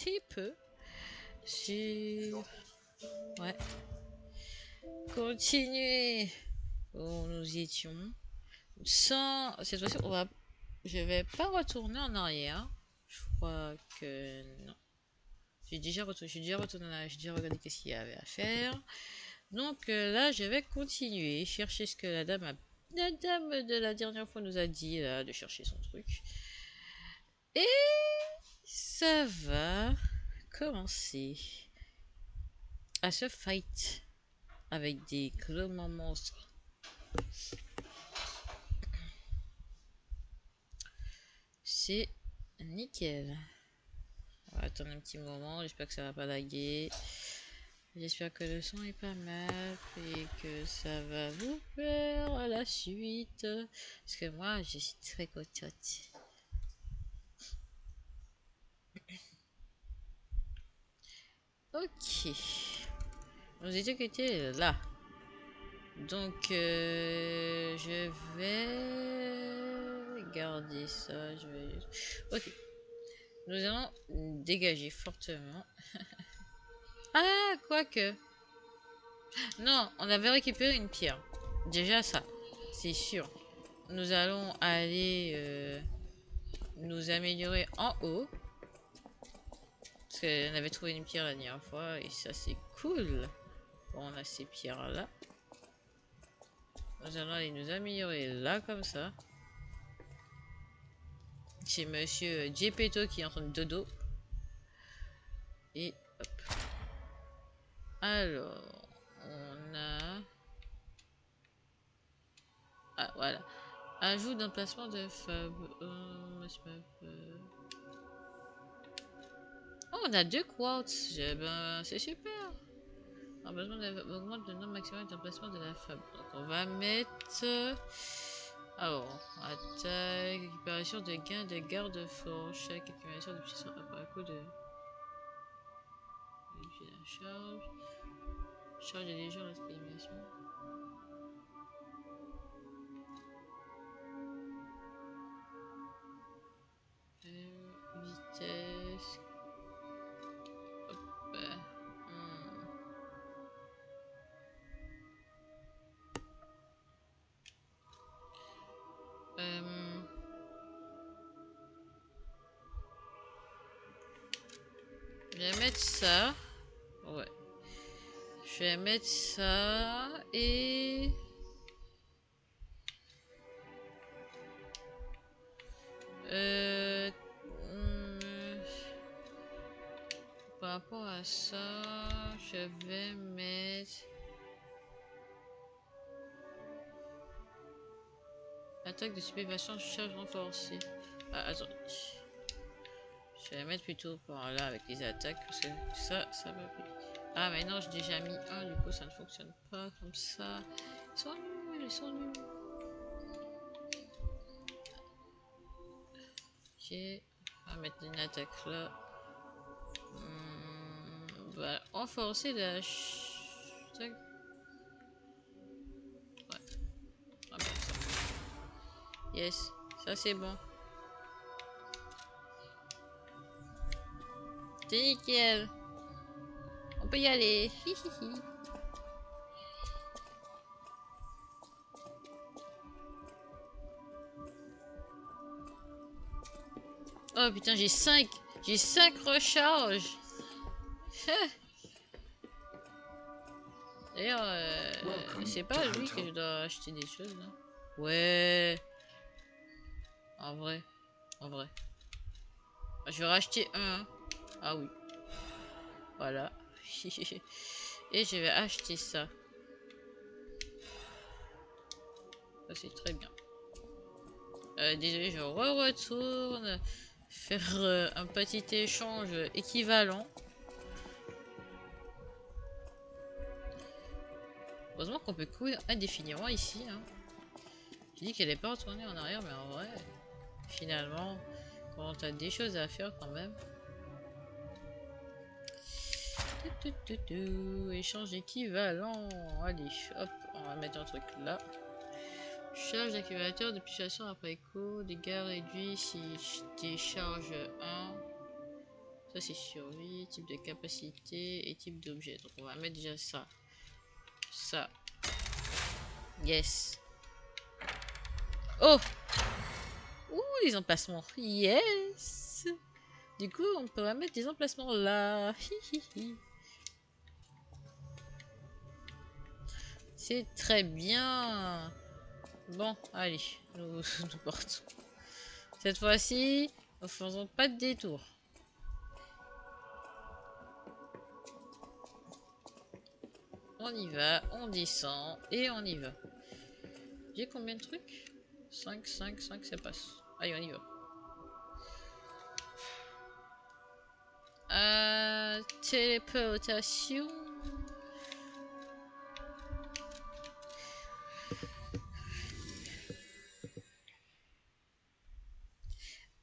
petit peu sur... Ouais. Continuer où nous étions. Sans... Cette fois-ci, on va... Je vais pas retourner en arrière. Je crois que non. J'ai déjà retourné en arrière. J'ai déjà regardé qu'est-ce qu'il y avait à faire. Donc là, je vais continuer. Chercher ce que la dame de la dernière fois nous a dit, là, de chercher son truc. Et ça va commencer à se fight avec des gros monstres. C'est nickel. On va attendre un petit moment, j'espère que ça va pas laguer. J'espère que le son est pas mal et que ça va vous faire à la suite. Parce que moi, je suis très contente. Ok. Nous étions quittés là. Donc, je vais garder ça. Je vais... Ok. Nous allons dégager fortement. Ah, quoique. Non, on avait récupéré une pierre. Déjà ça, c'est sûr. Nous allons aller nous améliorer en haut. Parce qu'on avait trouvé une pierre la dernière fois et ça c'est cool. Bon, on a ces pierres là. Nous allons aller nous améliorer là comme ça. C'est monsieur Gepetto qui est en train de dodo. Et hop. Alors, on a... Ah, voilà. Ajout d'emplacement de fab. Oh, on a 2 quartz. Ben, c'est super. Augmente le nombre maximal d'emplacements de la fab. Donc, on va mettre... Alors, attaque, récupération de gains de garde-fort. Chaque accumulation de puissance après un coup de... Vérifier la charge. Charge des légions d'expérimentation. Vitesse. Hop. Je vais mettre ça. Ouais. Je vais mettre ça et... Par rapport à ça, je vais mettre... Attaque de sublévation, charge renforcée. Ah, attends. Je vais mettre plutôt par là avec les attaques parce que ça va plus. Ah, mais non, j'ai déjà mis un, du coup ça ne fonctionne pas comme ça. Ils sont nuls, ils sont nuls. Ok, on va mettre une attaque là. On va renforcer la attaque. Ouais, on va mettre ça. Yes, ça c'est bon. C'est nickel. On peut y aller. Hihihi. Oh putain, j'ai 5 recharges. D'ailleurs, c'est pas lui que je dois acheter des choses là. Ouais, en vrai, en vrai. Je vais racheter un. Hein. Ah oui, voilà. Et je vais acheter ça. Ça c'est très bien. Désolé, je retourne faire un petit échange équivalent. Heureusement qu'on peut courir indéfiniment ici. Hein. J'ai dit qu'elle n'est pas retournée en arrière, mais en vrai, finalement, quand t'as des choses à faire quand même. Échange équivalent. Allez, hop, on va mettre un truc là. Charge d'accumulateur de pulsation après coup. Dégâts réduits si je décharge 1. Ça c'est survie, type de capacité et type d'objet. Donc on va mettre déjà ça. Ça. Yes. Oh! Ouh, les emplacements. Yes! Du coup, on peut mettre des emplacements là. C'est très bien. Bon, allez, nous partons. Cette fois-ci, nous faisons pas de détour. On y va, on descend et on y va. J'ai combien de trucs? 5, 5, 5, ça passe. Allez, on y va. Téléportation.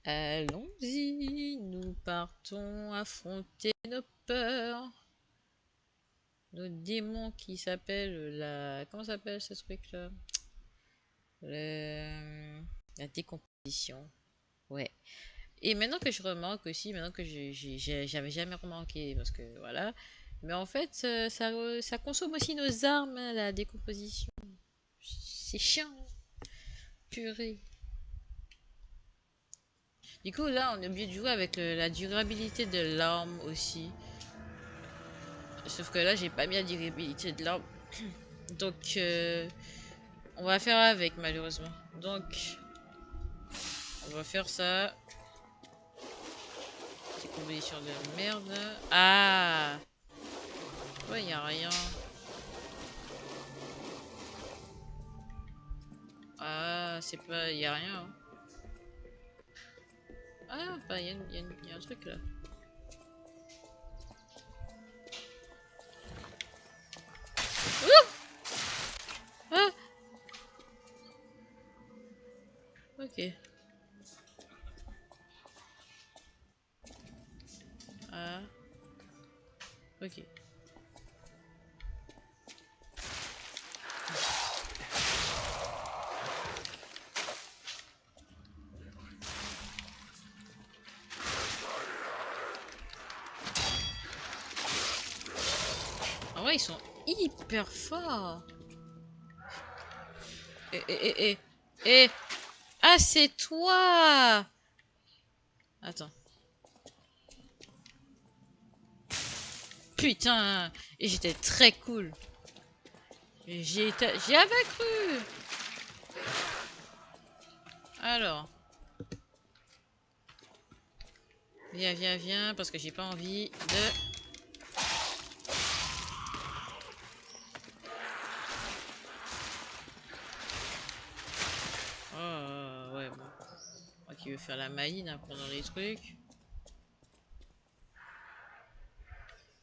Allons-y, nous partons affronter nos peurs. Nos démons qui s'appellent la... Comment s'appelle ce truc-là? La décomposition. Ouais. Et maintenant que je remarque aussi, maintenant que j'avais jamais remarqué, parce que voilà. Mais en fait, ça consomme aussi nos armes, hein, la décomposition. C'est chiant. Purée. Du coup, là, on est obligé de jouer avec la durabilité de l'arme aussi. Sauf que là, j'ai pas mis la durabilité de l'arme. Donc, on va faire avec, malheureusement. Donc, on va faire ça. C'est composition de merde. Ah! Ouais, y a rien. Ah, c'est pas... Y a rien, hein. Ah, bah, y a un truc là. Ah! Ok. Ah. Ok. En vrai, ils sont hyper forts. Eh. Ah, c'est toi! Attends. Putain! Et j'étais très cool. J'y avais cru! Alors. Viens, viens, viens, parce que j'ai pas envie de... Oh, ouais, bon. Moi qui veux faire la maline hein, pendant les trucs.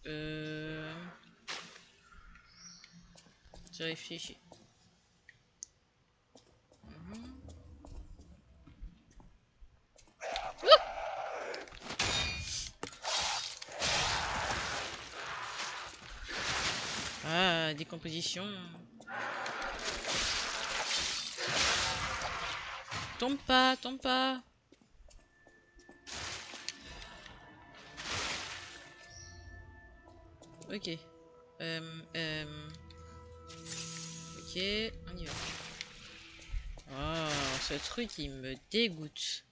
Euh... Je réfléchis. Ah, décomposition. Tombe pas, tombe pas. Ok. Ok, on y va. Oh, ce truc, il me dégoûte.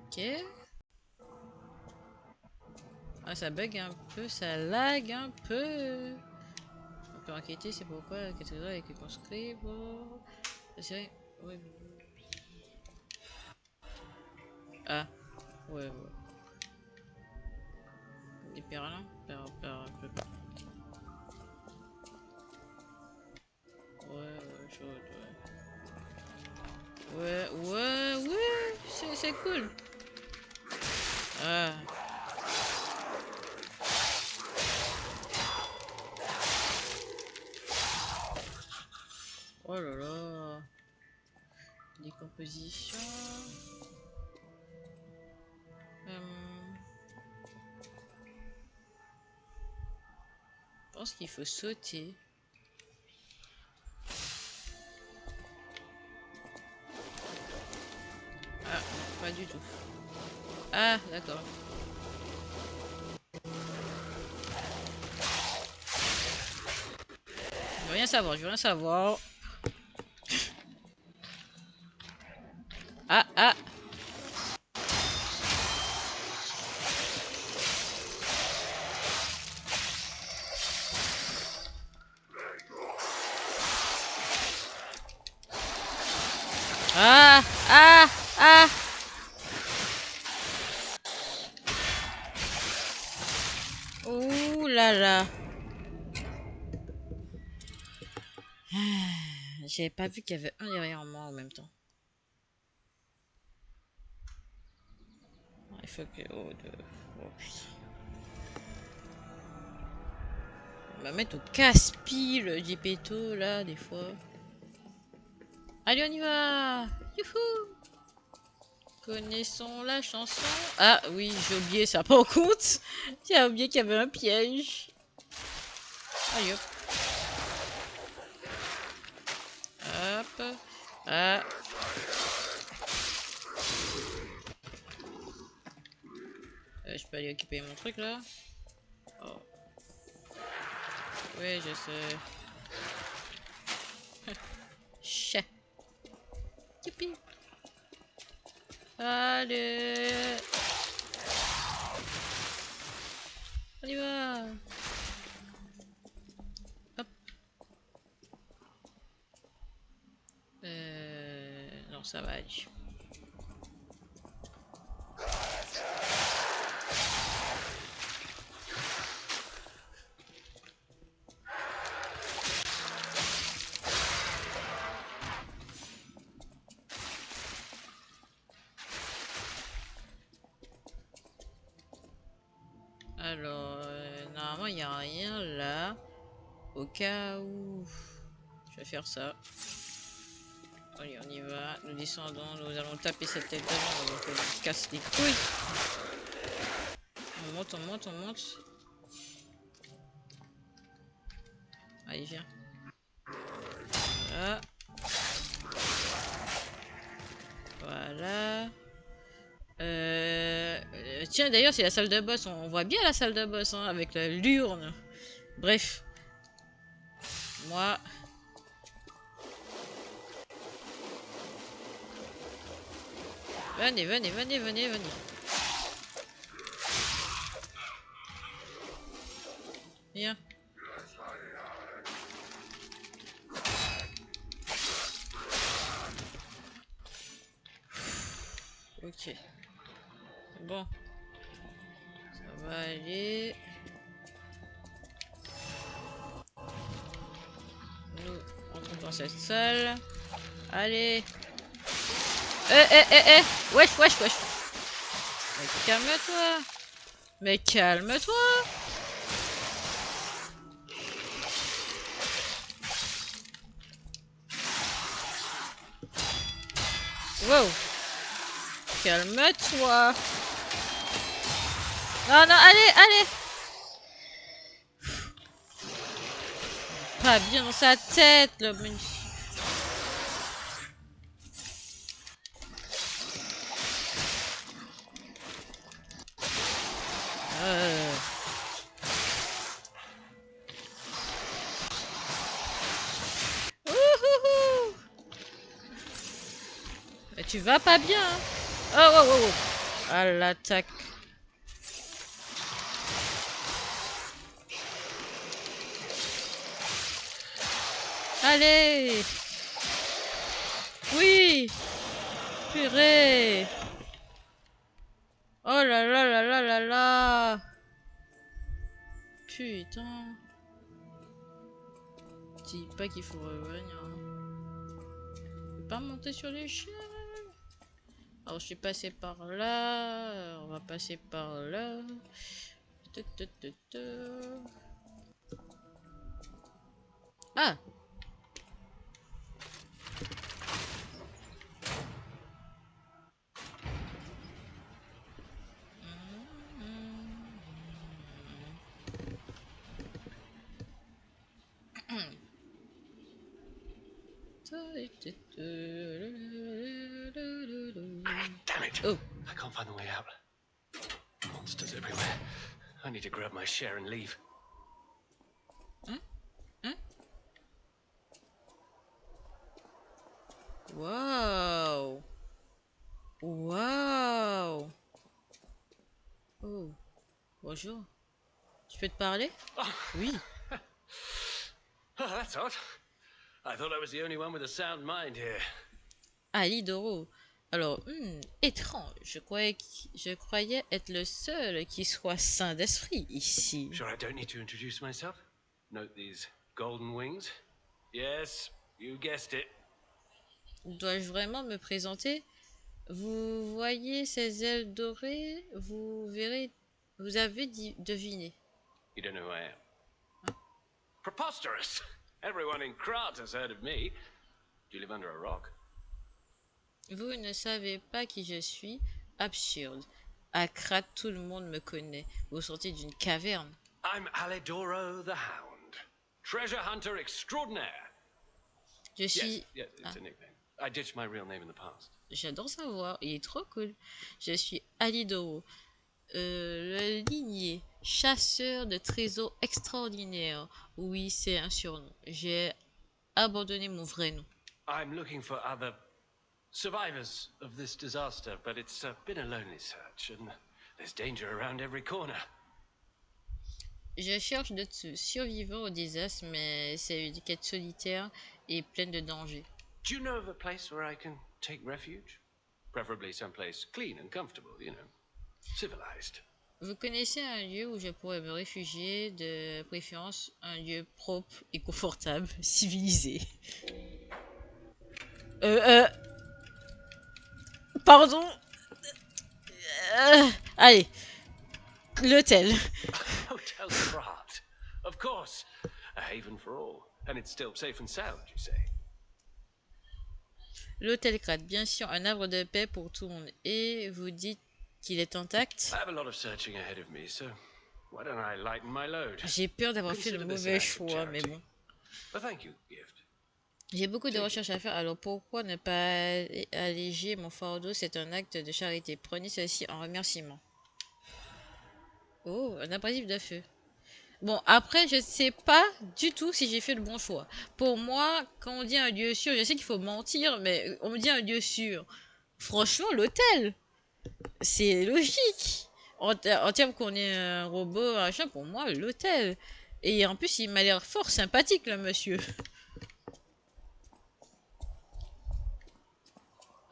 Ok. Ah, ça bug un peu, ça lag un peu. On peut enquêter, c'est pourquoi la cathédrale est conscrite. Bon. C'est ouais. Ah, ouais, ouais. Des perlins ouais, je vois, ouais. Ouais, c'est cool. Ah. Oh là là. Décomposition. Je pense qu'il faut sauter. pas du tout. Ah, d'accord. Je veux rien savoir, je veux rien savoir. Ah, ah. Ah, ah, ah. Ouh là là. J'avais pas vu qu'il y avait un derrière moi en même temps. Il faut que... Oh, oh putain. On va mettre au casse-pied le Gepetto là, des fois. Allez, on y va. Youhou. Connaissons la chanson. Ah oui, j'ai oublié ça par contre. J'ai oublié qu'il y avait un piège. Allez hop. Hop. Ah. Je peux aller occuper mon truc là. Oh. Oui, je sais. Chat. Youpi. Allez. On y va. Hop. Non, ça va aller. Alors, normalement, il n'y a rien là. Au cas où... Je vais faire ça. Allez, on y va. Nous descendons, nous allons taper cette tête avant qu'on nous casse les couilles. On monte, on monte, on monte. Allez, viens. Voilà. Voilà. Tiens, d'ailleurs, c'est la salle de boss. On voit bien la salle de boss hein, avec l'urne. Bref. Moi... Venez, venez, venez, venez, venez. Viens. Ok. Bon. Ça va aller. Nous entrons dans cette salle. Allez. Wesh, wesh, wesh. Mais calme-toi. Mais calme-toi. Wow. Calme-toi. Non, non, allez, allez. Pas bien dans sa tête, le bonus. Ouhouhou. Mais tu vas pas bien. Hein. Oh, oh, oh, oh. À l'attaque. Allez. Oui. Purée. Oh là là là là là là. Putain. Dis pas qu'il faut revenir. Faut pas monter sur l'échelle. Alors je suis passé par là. On va passer par là. Ah. Damn it. Shit. Oh. I can't find the way out. Monsters everywhere. I need to grab my share and leave. Wow. Wow. Oh. Bonjour. Je peux te parler? Oui. Oh, that's odd. I thought I was the only one with a sound mind here. Ali Doro. Alors, étrange. Je croyais être le seul qui soit sain d'esprit ici. Sure, I don't need to introduce myself. Note these golden wings. Yes, you guessed it. Dois-je vraiment me présenter? Vous voyez ces ailes dorées? Vous verrez. Vous avez deviné. You don't know who I am. Preposterous! Everyone in Krat has heard of me. Do you live under a rock? Vous ne savez pas qui je suis? Absurde. À Krat, tout le monde me connaît. Vous sortez d'une caverne. I'm Alidoro the Hound. Treasure hunter extraordinaire. Je suis... Yes, it's a nickname. I ditched my real name in the past. J'adore savoir, il est trop cool. Je suis Alidoro, le ligné, chasseur de trésors extraordinaires. Oui, c'est un surnom. J'ai abandonné mon vrai nom. I'm looking for other survivors of this disaster, but it's been a lonely search, and there's danger around every corner. Je cherche d'autres survivants au désastre, mais c'est une quête solitaire et pleine de dangers. Do you know of a place where I can take refuge? Preferably someplace clean and comfortable, you know, civilized. Vous connaissez un lieu où je pourrais me réfugier, de préférence un lieu propre et confortable, civilisé. Pardon. Allez, l'hôtel. Hotel Krat, of course, a haven for all, and it's still safe and sound, you say? L'hôtel Krat, bien sûr, un havre de paix pour tout le monde. Et vous dites qu'il est intact? I have a lot of searching ahead of me, so why don't I lighten my load? J'ai peur d'avoir fait le mauvais choix, mais bon. But thank you, gift. J'ai beaucoup de recherches à faire, alors pourquoi ne pas alléger mon fardeau? C'est un acte de charité. Prenez ceci en remerciement. Oh, un abrasif de feu. Bon, après, je sais pas du tout si j'ai fait le bon choix. Pour moi, quand on dit un lieu sûr, je sais qu'il faut mentir, mais on me dit un lieu sûr. Franchement, l'hôtel, c'est logique. En termes qu'on est un robot, machin, pour moi, l'hôtel. Et en plus, il m'a l'air fort sympathique, le monsieur.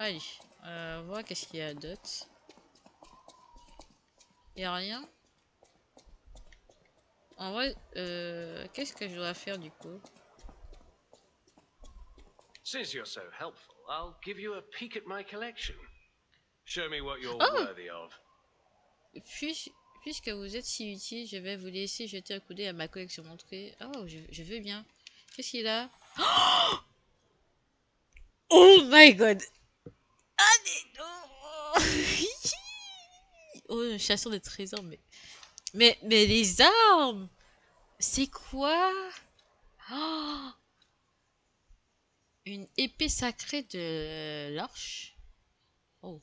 Allez, on va voir qu'est-ce qu'il y a d'autre. Il n'y a rien. En vrai, qu'est-ce que je dois faire du coup? Since you're so helpful, I'll give you a peek at my collection. Show me what you're Oh! worthy of. Puisque vous êtes si utile, je vais vous laisser jeter un coup d'œil à ma collection montrée. Oh, je veux bien. Qu'est-ce qu'il a? Oh my god! Ah, oh, un chasseur de trésors, mais les armes! C'est quoi? Oh, une épée sacrée de l'arche. Oh.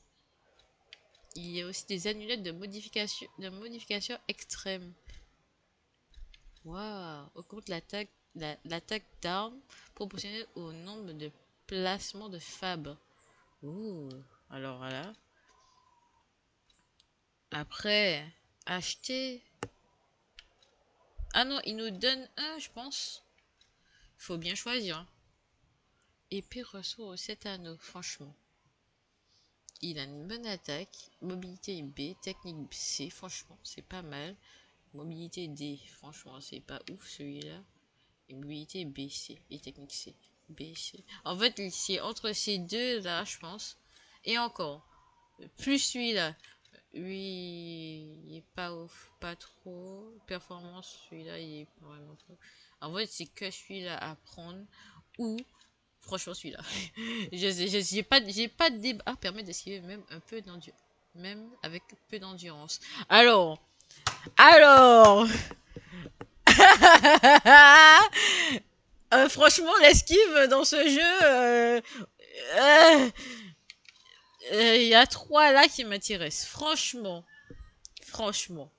Il y a aussi des amulettes de modification extrême. Waouh! Augmente l'attaque d'armes proportionnelle au nombre de placements de fab. Ouh. Alors voilà. Après, acheter. Ah non, il nous donne un, je pense. Faut bien choisir. Épée ressort aux 7 anneaux, franchement. Il a une bonne attaque. Mobilité B, technique C, franchement, c'est pas mal. Mobilité D, franchement, c'est pas ouf celui-là. Et mobilité B, C. Et technique C. B, C. En fait, c'est entre ces deux là, je pense. Et encore. Plus celui-là. Lui, il est pas ouf, pas trop. Performance, celui-là, il est vraiment pas. En fait, c'est que celui-là à prendre. Ou, franchement, celui-là. j'ai pas de débat. Ah, permet d'esquiver même un peu d'endurance. Même avec peu d'endurance. Alors. Franchement, l'esquive dans ce jeu. il y a 3 là qui m'intéressent. Franchement. Franchement.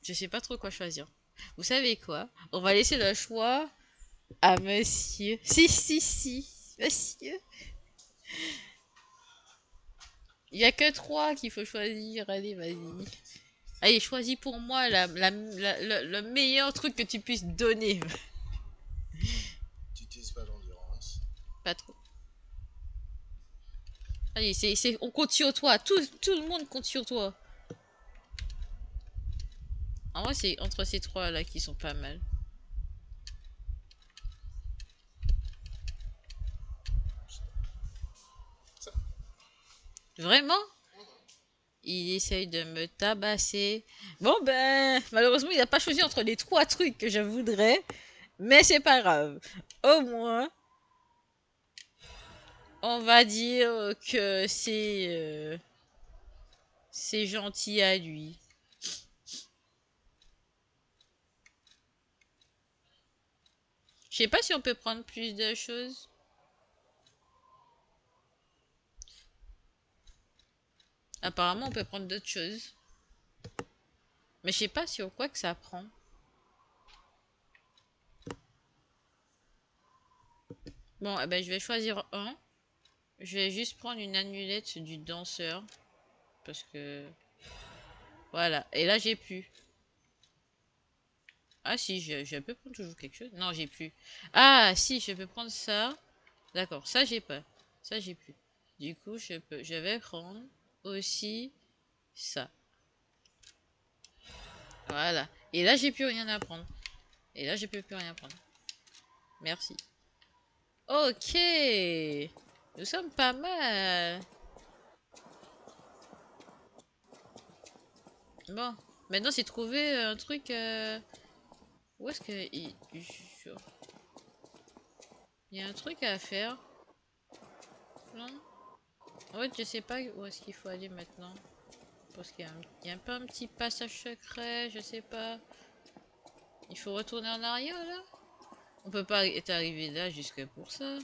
Je sais pas trop quoi choisir. Vous savez quoi? On va laisser le choix à monsieur. Si. Monsieur. Il y a que 3 qu'il faut choisir. Allez, vas-y. Allez, choisis pour moi le meilleur truc que tu puisses donner. Tu n'utilises pas d'endurance. Pas trop. Allez, on compte sur toi. Tout le monde compte sur toi. En vrai, c'est entre ces 3 là qui sont pas mal. Ça. Vraiment? Il essaye de me tabasser. Bon ben, malheureusement, il n'a pas choisi entre les 3 trucs que je voudrais. Mais c'est pas grave. Au moins, on va dire que c'est gentil à lui. Je sais pas si on peut prendre plus de choses. Apparemment, on peut prendre d'autres choses. Mais je sais pas sur quoi que ça prend. Bon, eh ben, je vais choisir un. Je vais juste prendre une amulette du danseur. Parce que... Voilà. Et là, j'ai plus. Ah si, je peux prendre toujours quelque chose. Non, j'ai plus. Ah si, je peux prendre ça. D'accord, ça j'ai pas. Ça j'ai plus. Du coup, je vais prendre aussi ça. Voilà. Et là, j'ai plus rien à prendre. Et là, je peux plus rien prendre. Merci. Ok. Nous sommes pas mal. Bon. Maintenant, c'est trouver un truc... Où est-ce que... Il y a un truc à faire. Non? En fait, je sais pas où est-ce qu'il faut aller maintenant. Parce qu'il y a un peu un petit passage secret, je sais pas. Il faut retourner en arrière là? On peut pas être arrivé là jusque pour ça.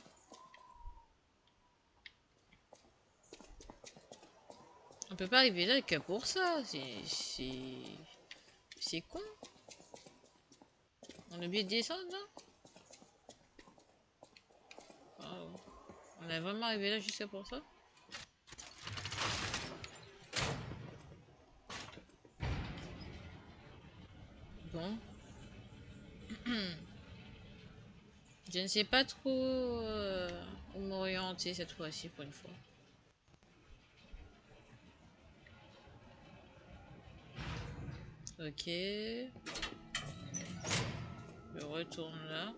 On peut pas arriver là que pour ça. C'est con. On a oublié de descendre là? Oh. On est vraiment arrivé là jusque pour ça? Bon. Je ne sais pas trop où m'orienter cette fois-ci pour une fois. Ok. Je retourne là.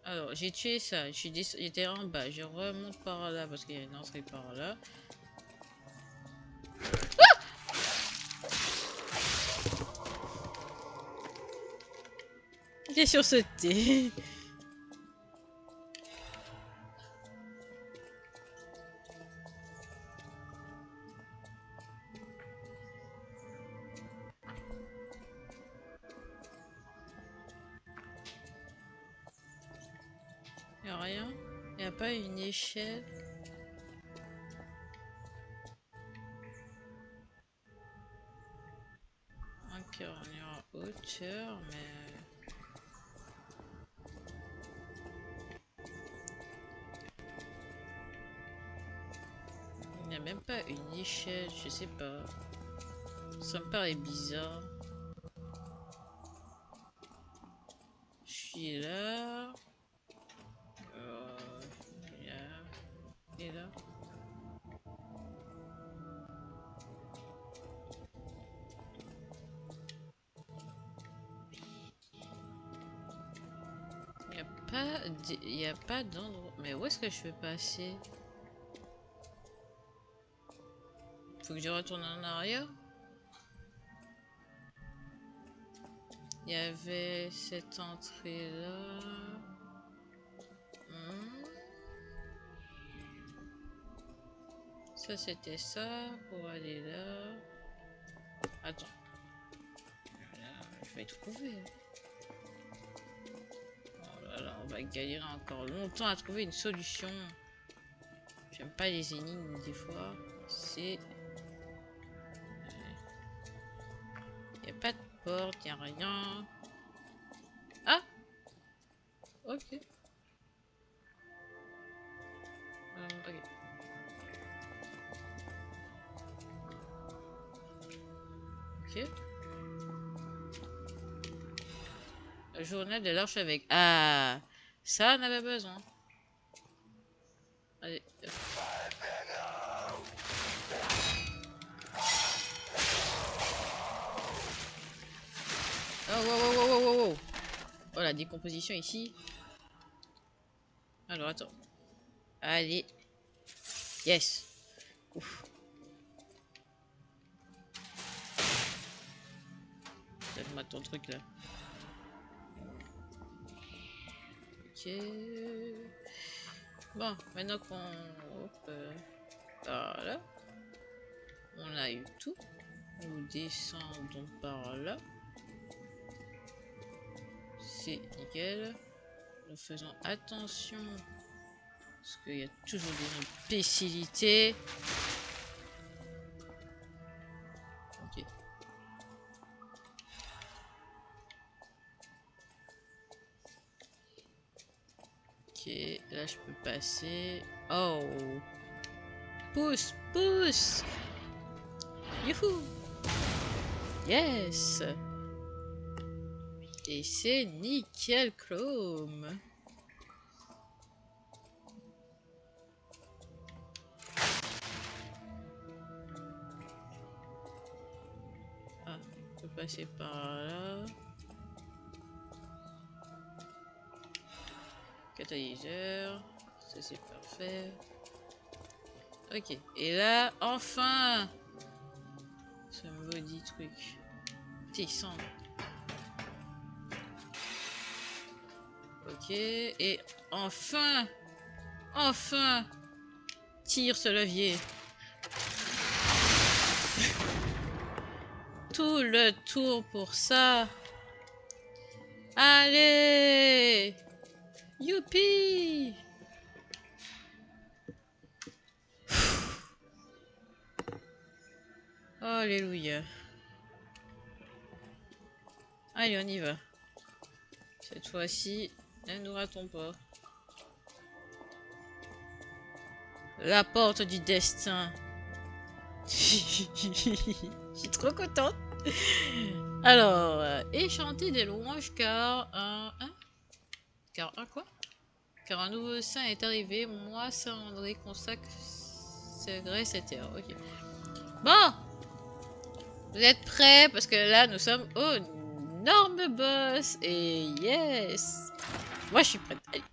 Alors, j'ai tué ça. J'étais en bas. Je remonte par là parce qu'il y a une entrée par là. J'ai sursauté. Y'a rien? Y'a pas une échelle? Ok, on est en hauteur, mais... Il n'y a même pas une échelle, je sais pas. Ça me paraît bizarre. Je suis là. Là. Et là. Il n'y a pas d'endroit. Mais où est-ce que je peux passer? Faut que je retourne en arrière. Il y avait cette entrée là. Ça c'était ça pour aller là. Attends. Là, je vais trouver. Alors, on va galérer encore longtemps à trouver une solution. J'aime pas les énigmes des fois. C'est... Y a pas de porte, y a rien. Ah! Ok. Ok. Ok. Le journal de l'archevêque. Ah! Ça, on avait besoin. Allez. Oh, wow, wow, wow, wow, wow. Oh, la décomposition ici. Alors, attends. Allez. Yes. Ouf. Donne-moi ton truc là. Ok. Bon, maintenant qu'on... Hop. Voilà. On a eu tout. Nous descendons par là. C'est nickel. Nous faisons attention. Parce qu'il y a toujours des imbécilités. Ok. Ok, là je peux passer. Oh! Pousse! Pousse! Youhou! Yes! Et c'est nickel chrome! Ah, on peut passer par là. Catalyseur. Ça c'est parfait. Ok. Et là, enfin! Ce maudit truc. Petit sang. Ok. Et enfin! Enfin! Tire ce levier. Tout le tour pour ça. Allez! Youpi! Alléluia. Allez, on y va. Cette fois-ci, ne nous ratons pas. La porte du destin. Je suis trop contente. Alors, et chanter des louanges car car un quoi? Car un nouveau saint est arrivé. Moi, Saint André, consacrerai cette terre. Ok. Bon, vous êtes prêts? Parce que là, nous sommes au énorme boss. Et yes! Moi, je suis prête. Allez.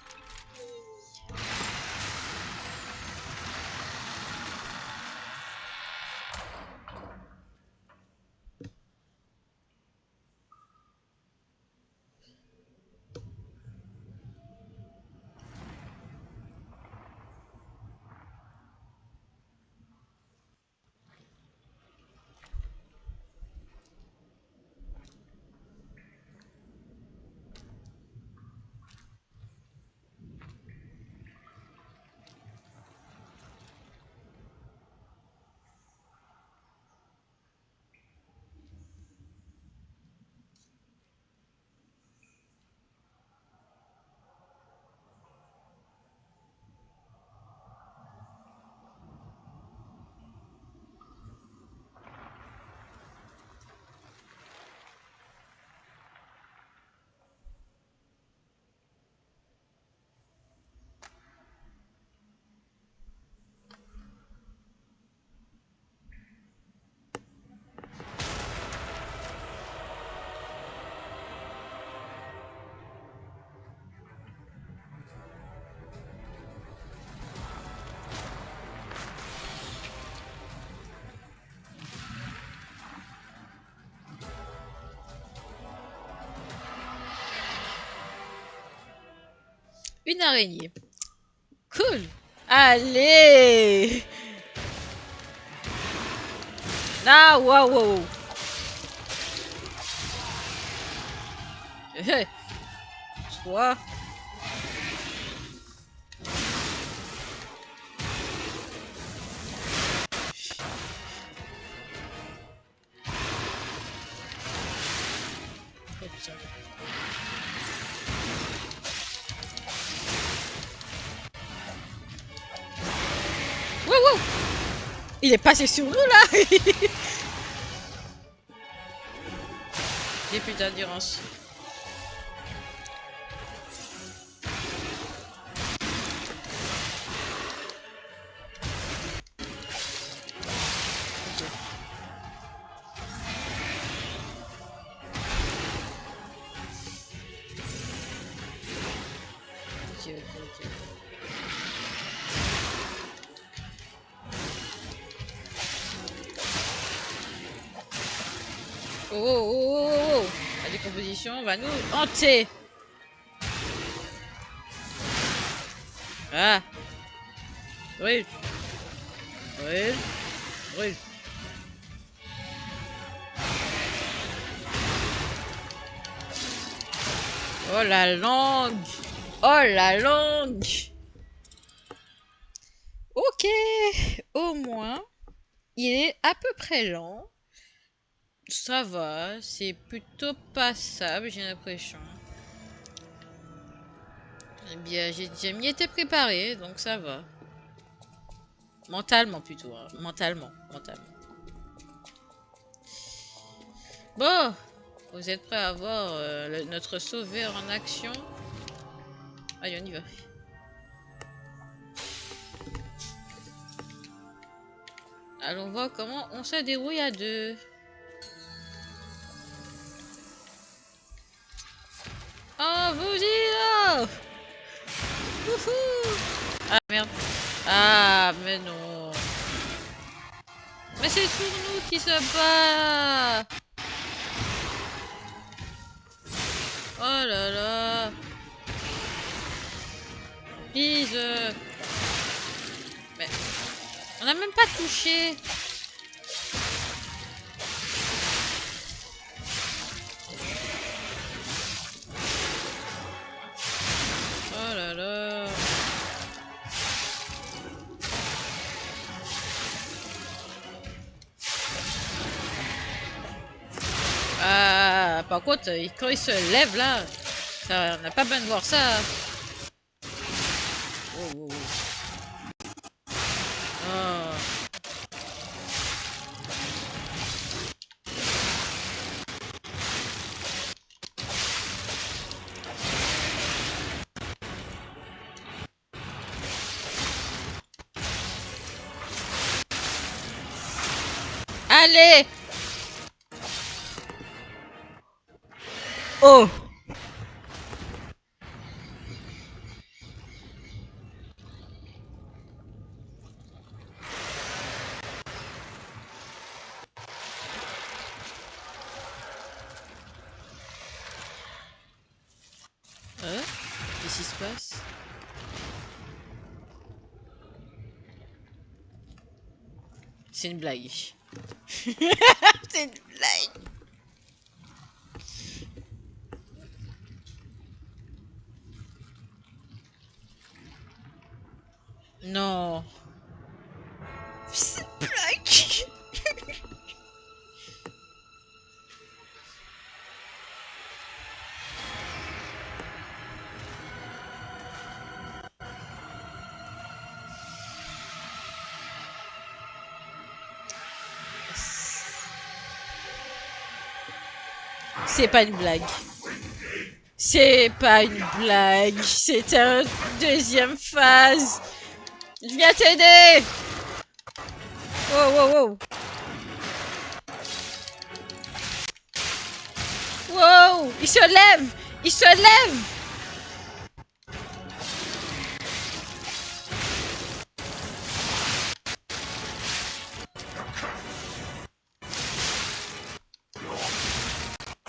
Une araignée. Cool. Allez. Ah, waouh, wow. Toi. Wow, wow. Il est passé sur nous là. Des putains d'endurance. Ok, ok, ok. Oh, oh, oh, oh, oh. La décomposition va nous hanter. Ah. Brûle. Brûle. Brûle. Oh la langue. Oh la langue. Ok. Au moins, il est à peu près lent. Ça va. C'est plutôt passable, j'ai l'impression. Eh bien, j'ai m'y été préparé, donc ça va. Mentalement plutôt, hein. Mentalement. Bon, vous êtes prêts à voir notre sauveur en action? Allez, on y va. Allons voir comment on se débrouille à deux. Oh, vous y là! Wouhou! Ah merde. Ah, mais non. Mais c'est sur nous qui se bat! Oh là là! Bise! Mais on n'a même pas touché! Oh là là! Ah, par contre, quand il se lève là, ça, on n'a pas besoin de voir ça. Oh, oh, oh. Oh. Allez! Oh! Qu'est-ce qui se passe? C'est une blague. C'est une blague. Non. C'est une blague. C'est pas une blague. C'est pas une blague. C'est une deuxième phase. Je viens t'aider. Wow, wow, wow. Wow. Il se lève. Il se lève.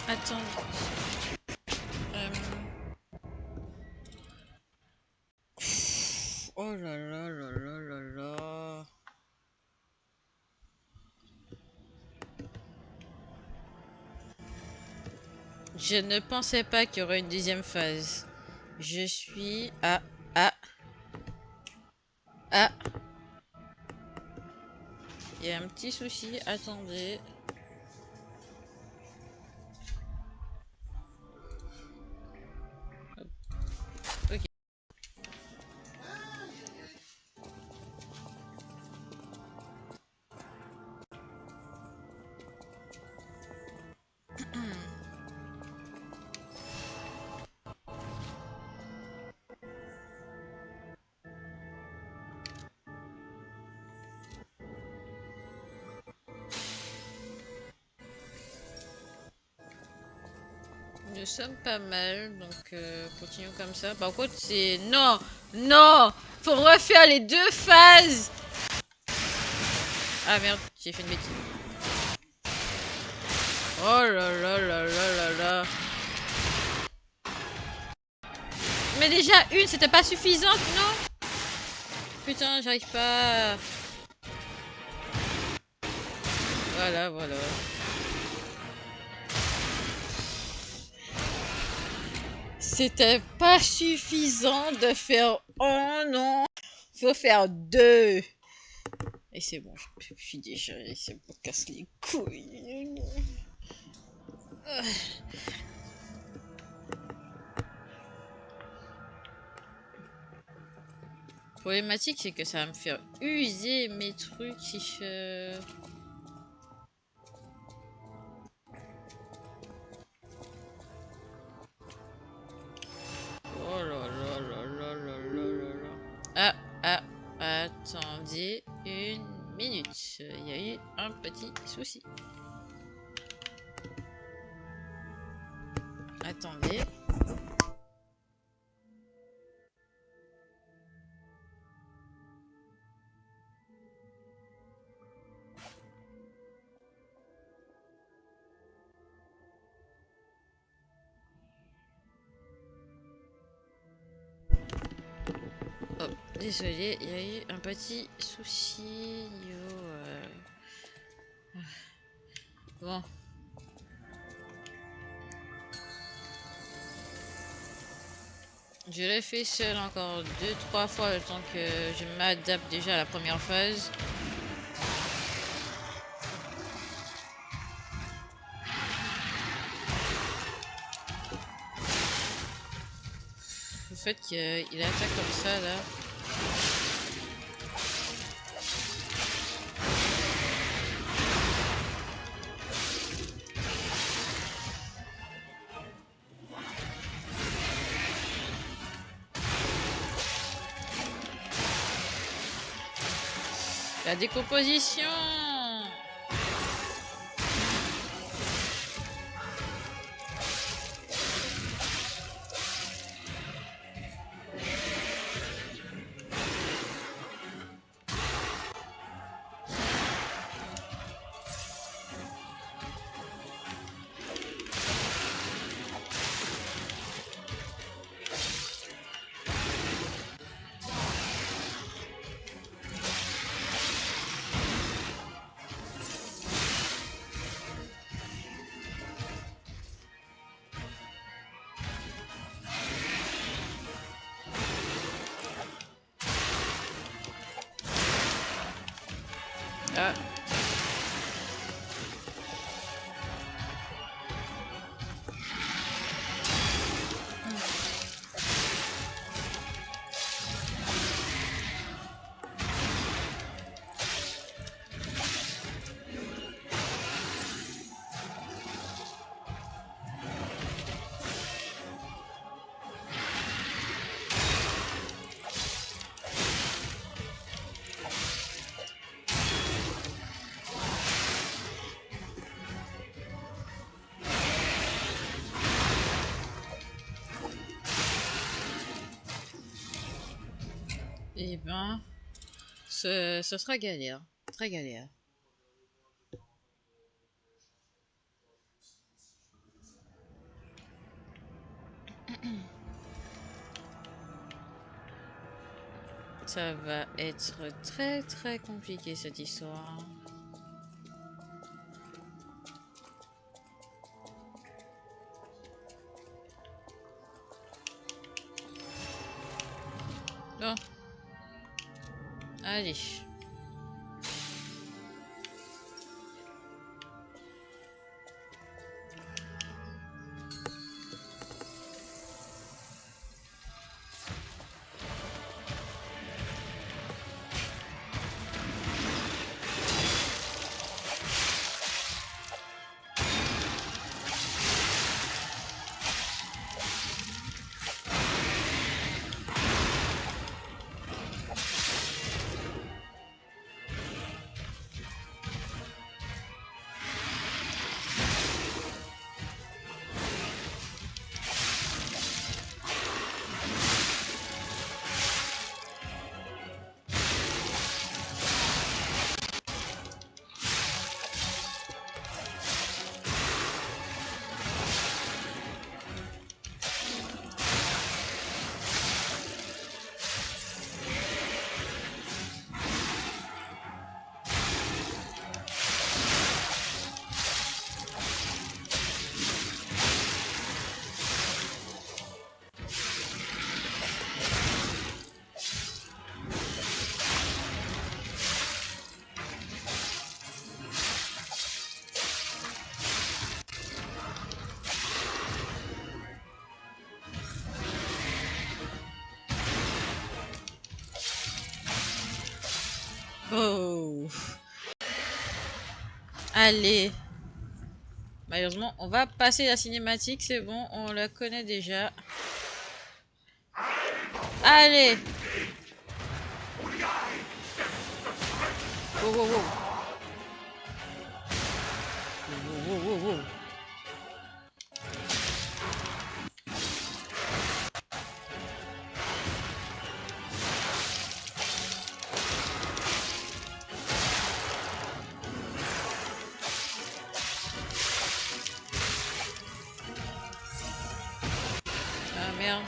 Attends. Oh là là là là là là. Je ne pensais pas qu'il y aurait une deuxième phase. Je suis... Ah, ah, ah. Il y a un petit souci, attendez. nous sommes pas mal, donc continuons comme ça. Par contre, c'est... Non! Non! Faut refaire les 2 phases! Ah merde, j'ai fait une bêtise. Oh là là là là là là. Mais déjà, une, c'était pas suffisante, non? Putain, j'arrive pas. Voilà, voilà. C'était pas suffisant de faire... Oh non! Faut faire 2. Et c'est bon, je suis déjà... C'est bon, casse les couilles. Problématique, c'est que ça va me faire user mes trucs si je... Oh là là là là là là là là. Ah, ah, attendez une minute. Il y a eu un petit souci. Attendez. Oh, désolé, il y a eu un petit souci. Bon. Je l'ai fait seul encore 2-3 fois le temps que je m'adapte déjà à la première phase. Le fait qu'il attaque comme ça là. La décomposition. Ah. Eh ben, ce sera galère, très galère. Ça va être très très compliqué cette histoire. Bon, allez. Oh. Allez. Malheureusement, on va passer la cinématique, c'est bon, on la connaît déjà. Allez. Wow, wow, wow. Wow, wow, wow, wow. Ah merde.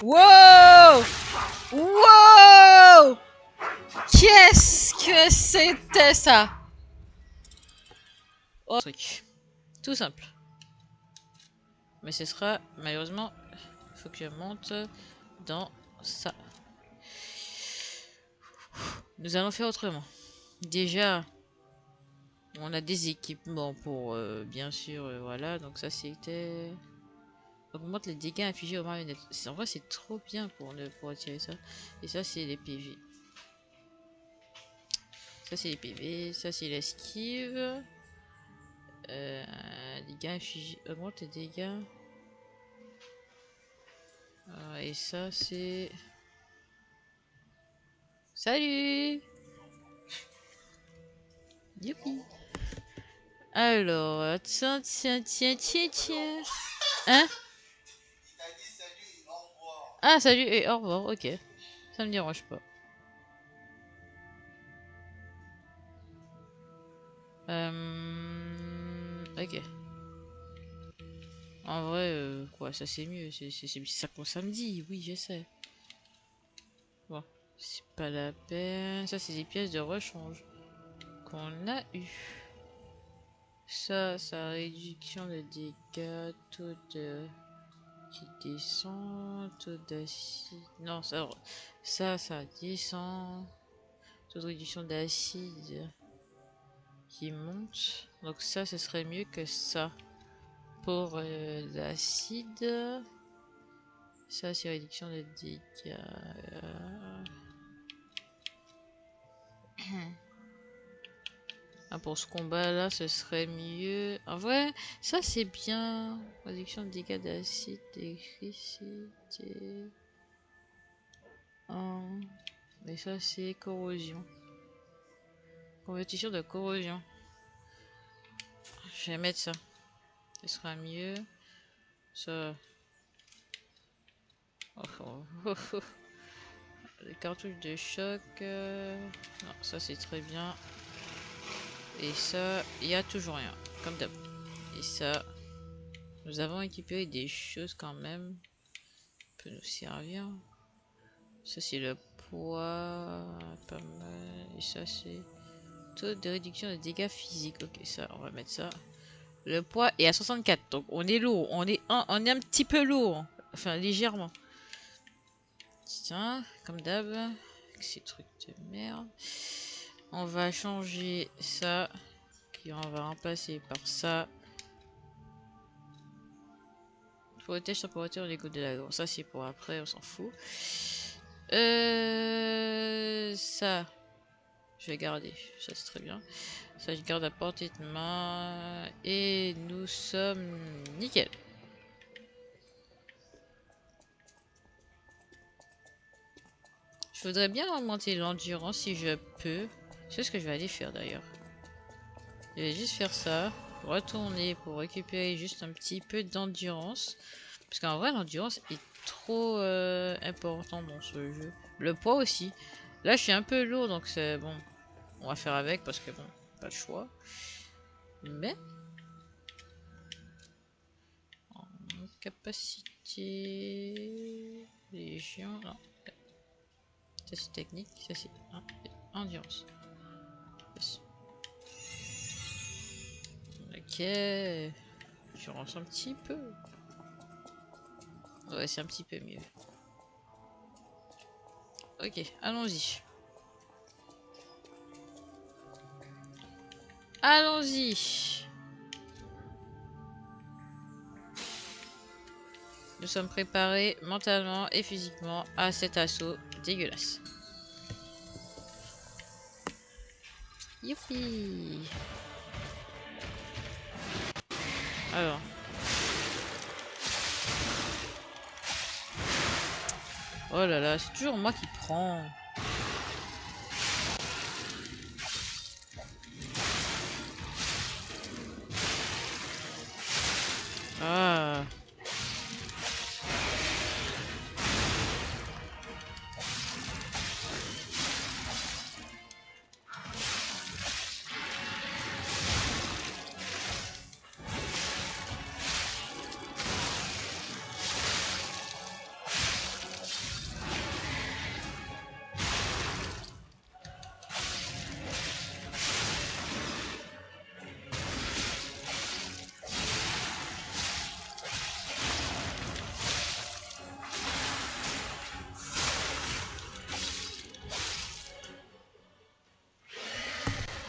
Wow! Wow! Qu'est-ce que c'était ça? Oh, truc. Tout simple. Mais ce sera, malheureusement, il faut que je monte dans ça. Nous allons faire autrement. Déjà, on a des équipements pour, bien sûr, voilà. Donc ça, c'était... Augmente les dégâts infligés aux marionnettes. En vrai, c'est trop bien pour attirer ça. Et ça, c'est les PV. Ça, c'est les PV. Ça, c'est l'esquive. Dégâts infligés. Augmente les dégâts. Et ça, c'est... Salut! Youpi! Alors, tiens, tiens, tiens, tiens, tiens. Hein? Il t'a dit salut et au revoir. Ah, salut et au revoir, ok. Ça me dérange pas. Ok. En vrai, quoi, ça c'est mieux. C'est ça qu'on samedi, oui, je sais. Bon, c'est pas la peine. Ça, c'est des pièces de rechange qu'on a eu. Ça réduction de dégâts, taux de... qui descend, taux d'acide... Non, ça descend. Taux de réduction d'acide qui monte. Donc ça, ce serait mieux que ça. Pour l'acide. Ça, c'est réduction de dégâts. Ah, pour ce combat-là, ce serait mieux. En vrai, ça, c'est bien. Réduction de dégâts d'acide, d'électricité. Mais ça, c'est corrosion. Compétition de corrosion. Je vais mettre ça. Ce sera mieux. Ça. Oh, oh, oh, oh. Les cartouches de choc. Non, ça, c'est très bien. Et ça, il y a toujours rien. Comme d'hab. Et ça, nous avons équipé des choses quand même. Peut nous servir. Ça, c'est le poids. Pas mal. Et ça, c'est taux de réduction de dégâts physiques. Ok, ça, on va mettre ça. Le poids est à 64. Donc, on est lourd. On est un petit peu lourd. Enfin, légèrement. Tiens, comme d'hab. Ces trucs de merde. On va changer ça. Puis on va remplacer par ça. Protège température les gouttes de la gorge. Ça, c'est pour après, on s'en fout. Ça, je vais garder. Ça, c'est très bien. Ça, je garde à portée de main. Et nous sommes nickel. Je voudrais bien augmenter l'endurance si je peux. C'est ce que je vais aller faire d'ailleurs. Je vais juste faire ça. Retourner pour récupérer juste un petit peu d'endurance. Parce qu'en vrai, l'endurance est trop important dans ce jeu. Le poids aussi. Là, je suis un peu lourd, donc c'est bon. On va faire avec parce que bon, pas le choix. Mais en capacité légion, non. Ça c'est technique, ça c'est endurance. Ok. Je range un petit peu. Ouais, c'est un petit peu mieux. Ok, allons-y. Allons-y. Nous sommes préparés mentalement et physiquement à cet assaut dégueulasse. Youpi! Alors. Oh là là, c'est toujours moi qui prends. Ah.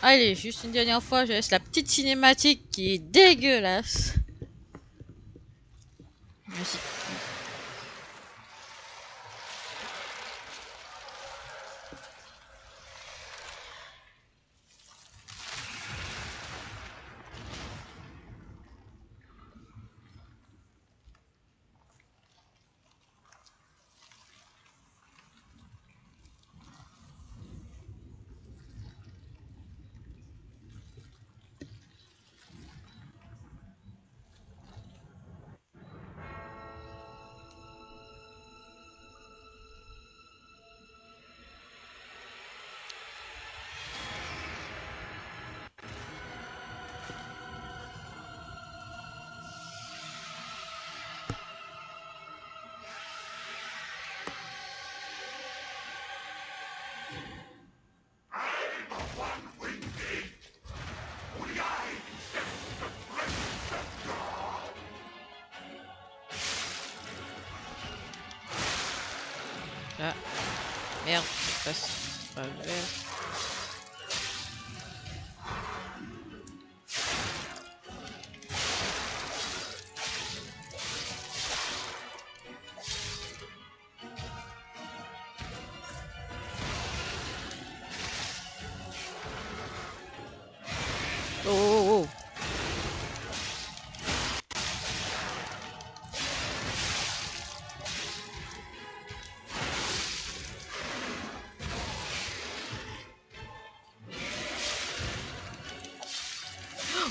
Allez, juste une dernière fois, je laisse la petite cinématique qui est dégueulasse. Merci. Ah, merde, je passe pas vert. Oh, oh, oh.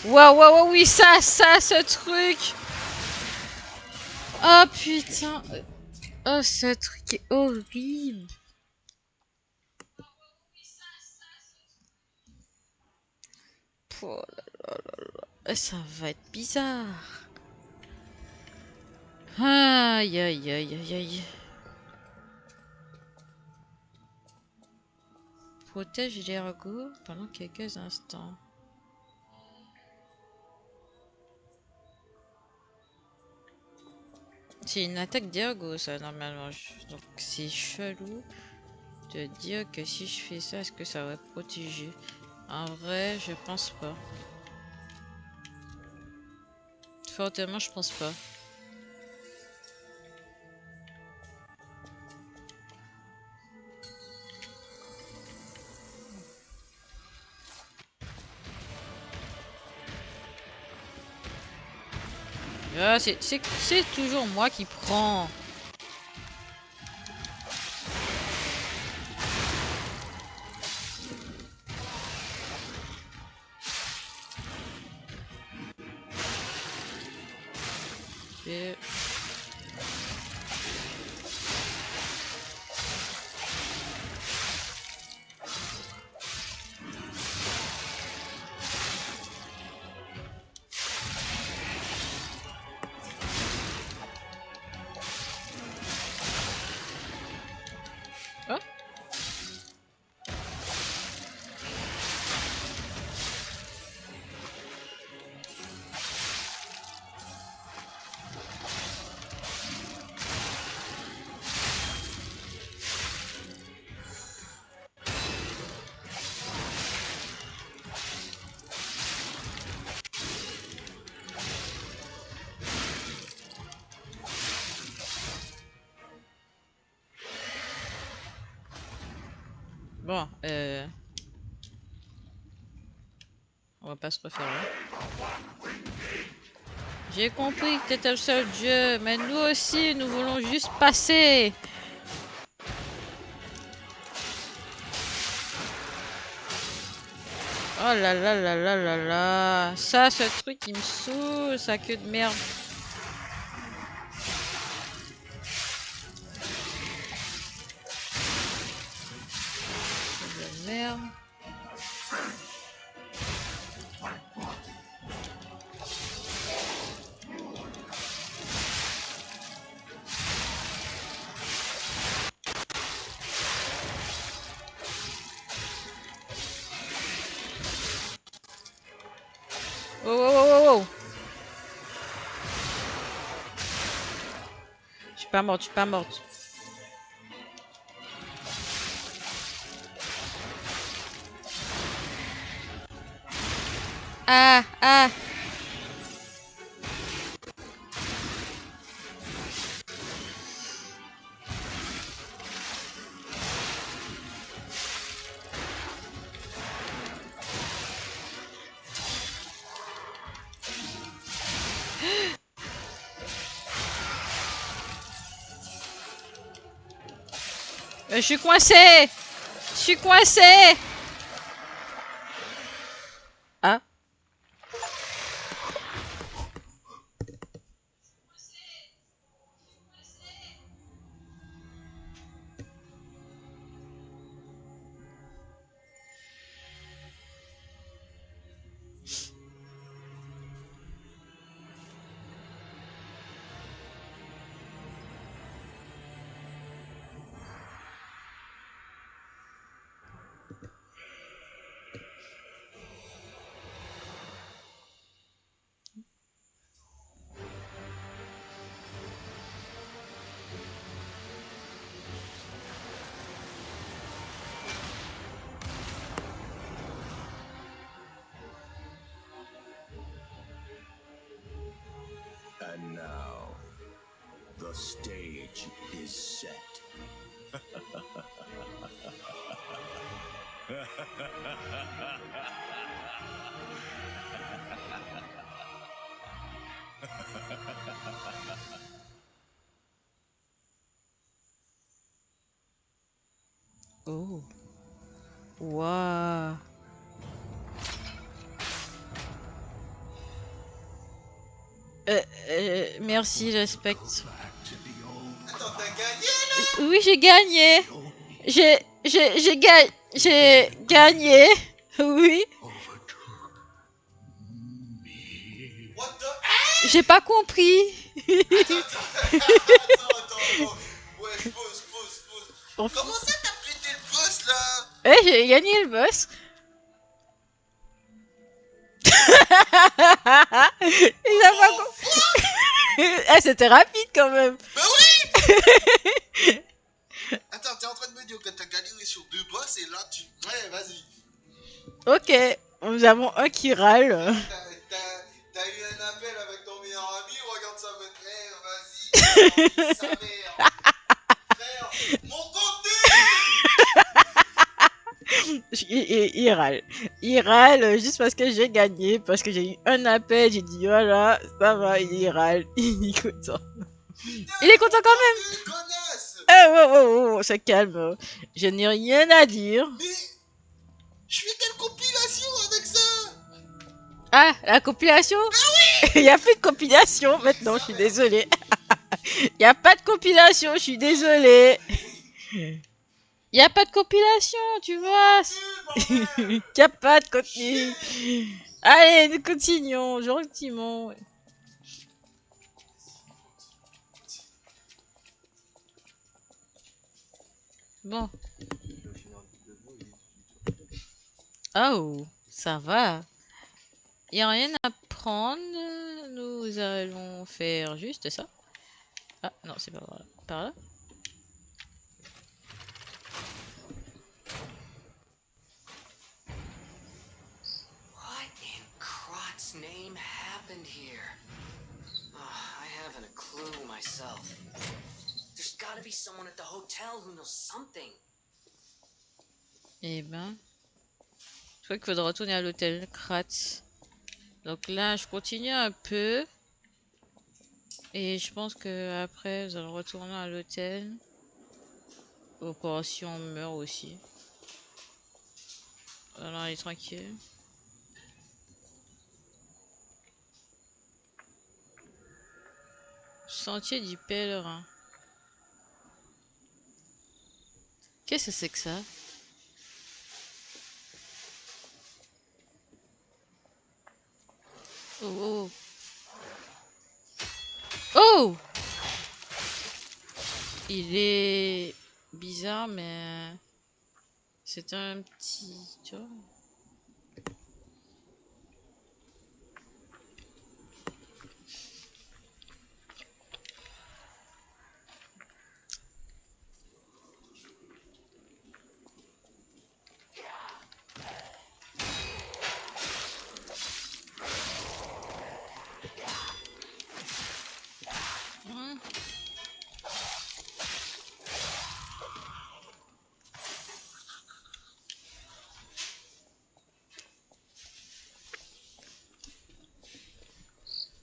Waouh, waouh, waouh, oui, ça, ce truc. Oh putain. Oh, ce truc est horrible. Oh là là là là. Ça va être bizarre. Aïe, aïe, aïe, aïe, aïe. Protège l'ergot pendant quelques instants. C'est une attaque d'ergot, ça, normalement. Donc, c'est chelou de dire que si je fais ça, est-ce que ça va protéger? En vrai, je pense pas. Fortement, je pense pas. Ah, c'est toujours moi qui prends. Et... Bon, on va pas se refaire là. J'ai compris que t'étais le seul dieu, mais nous aussi, nous voulons juste passer. Oh là là là là là là. Ça, ce truc, il me saoule, sa queue de merde. Queue de merde. Oh, oh, oh, oh, oh. Je suis pas morte, je suis pas morte. Ah, ah. Je suis coincée. Je suis coincée. Ah. And now, the stage is set. Oh. Waouh. Merci, je respecte. Attends, t'as gagné? Oui, j'ai gagné. J'ai gagné. Oui. What the... J'ai pas compris. Attends. Ouais, pause. Comment ça t'as pété le boss là? J'ai gagné le boss. Il a pas compris. C'était rapide quand même. Bah oui. Attends, t'es en train de me dire que t'as galéré sur 2 boss et là tu... Ouais, vas-y. Ok, nous avons un qui râle. T'as eu un appel avec ton meilleur ami, regarde ça maintenant. Vas-y, sa mère. Frère, mon contenu. Il râle. Il râle juste parce que j'ai gagné, parce que j'ai eu un appel. J'ai dit voilà, ça va, il râle. Il est content. Il est content quand même. Connasse. On se calme. Je n'ai rien à dire. Mais je fais quelle compilation avec ça? Ah, la compilation? Il n'y a plus de compilation maintenant, je suis désolée. Il n'y a pas de compilation, je suis désolée. Il n'y a pas de compilation, tu vois. Il n'y a pas de contenu. Allez, nous continuons, gentiment. Bon. Oh, ça va. Il n'y a rien à prendre. Nous allons faire juste ça. Ah, non, c'est pas voilà. Par là. What in Crot's name happened here? I haven't a clue myself. There's gotta be someone at the hotel who knows something. Eh ben, je crois qu'il faudra retourner à l'hôtel Kratz. Donc là, je continue un peu. Et je pense que après, nous allons retourner à l'hôtel. Au cas si on meurt aussi. Alors, allez, tranquille. Sentier du pèlerin. Qu'est-ce que c'est que ça? Oh, oh. Oh! Il est bizarre, mais c'est un petit... Tu vois? Hmm.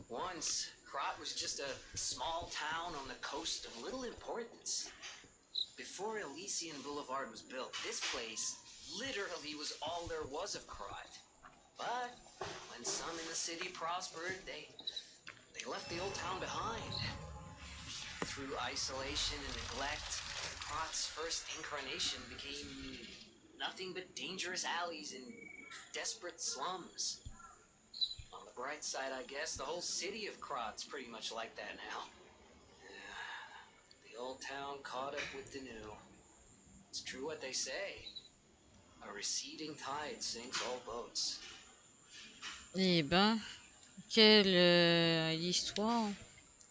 Once, Krat was just a small town on the coast of little importance. Before Elysian Boulevard was built, this place literally was all there was of Krat. But when some in the city prospered, they left the old town behind. Through isolation and neglect, Krat's first incarnation became nothing but dangerous alleys and desperate slums. On the bright side, I guess, the whole city of Krat's pretty much like that now. The old town caught up with the new. It's true what they say. A receding tide sinks all boats. Eh ben, quelle histoire.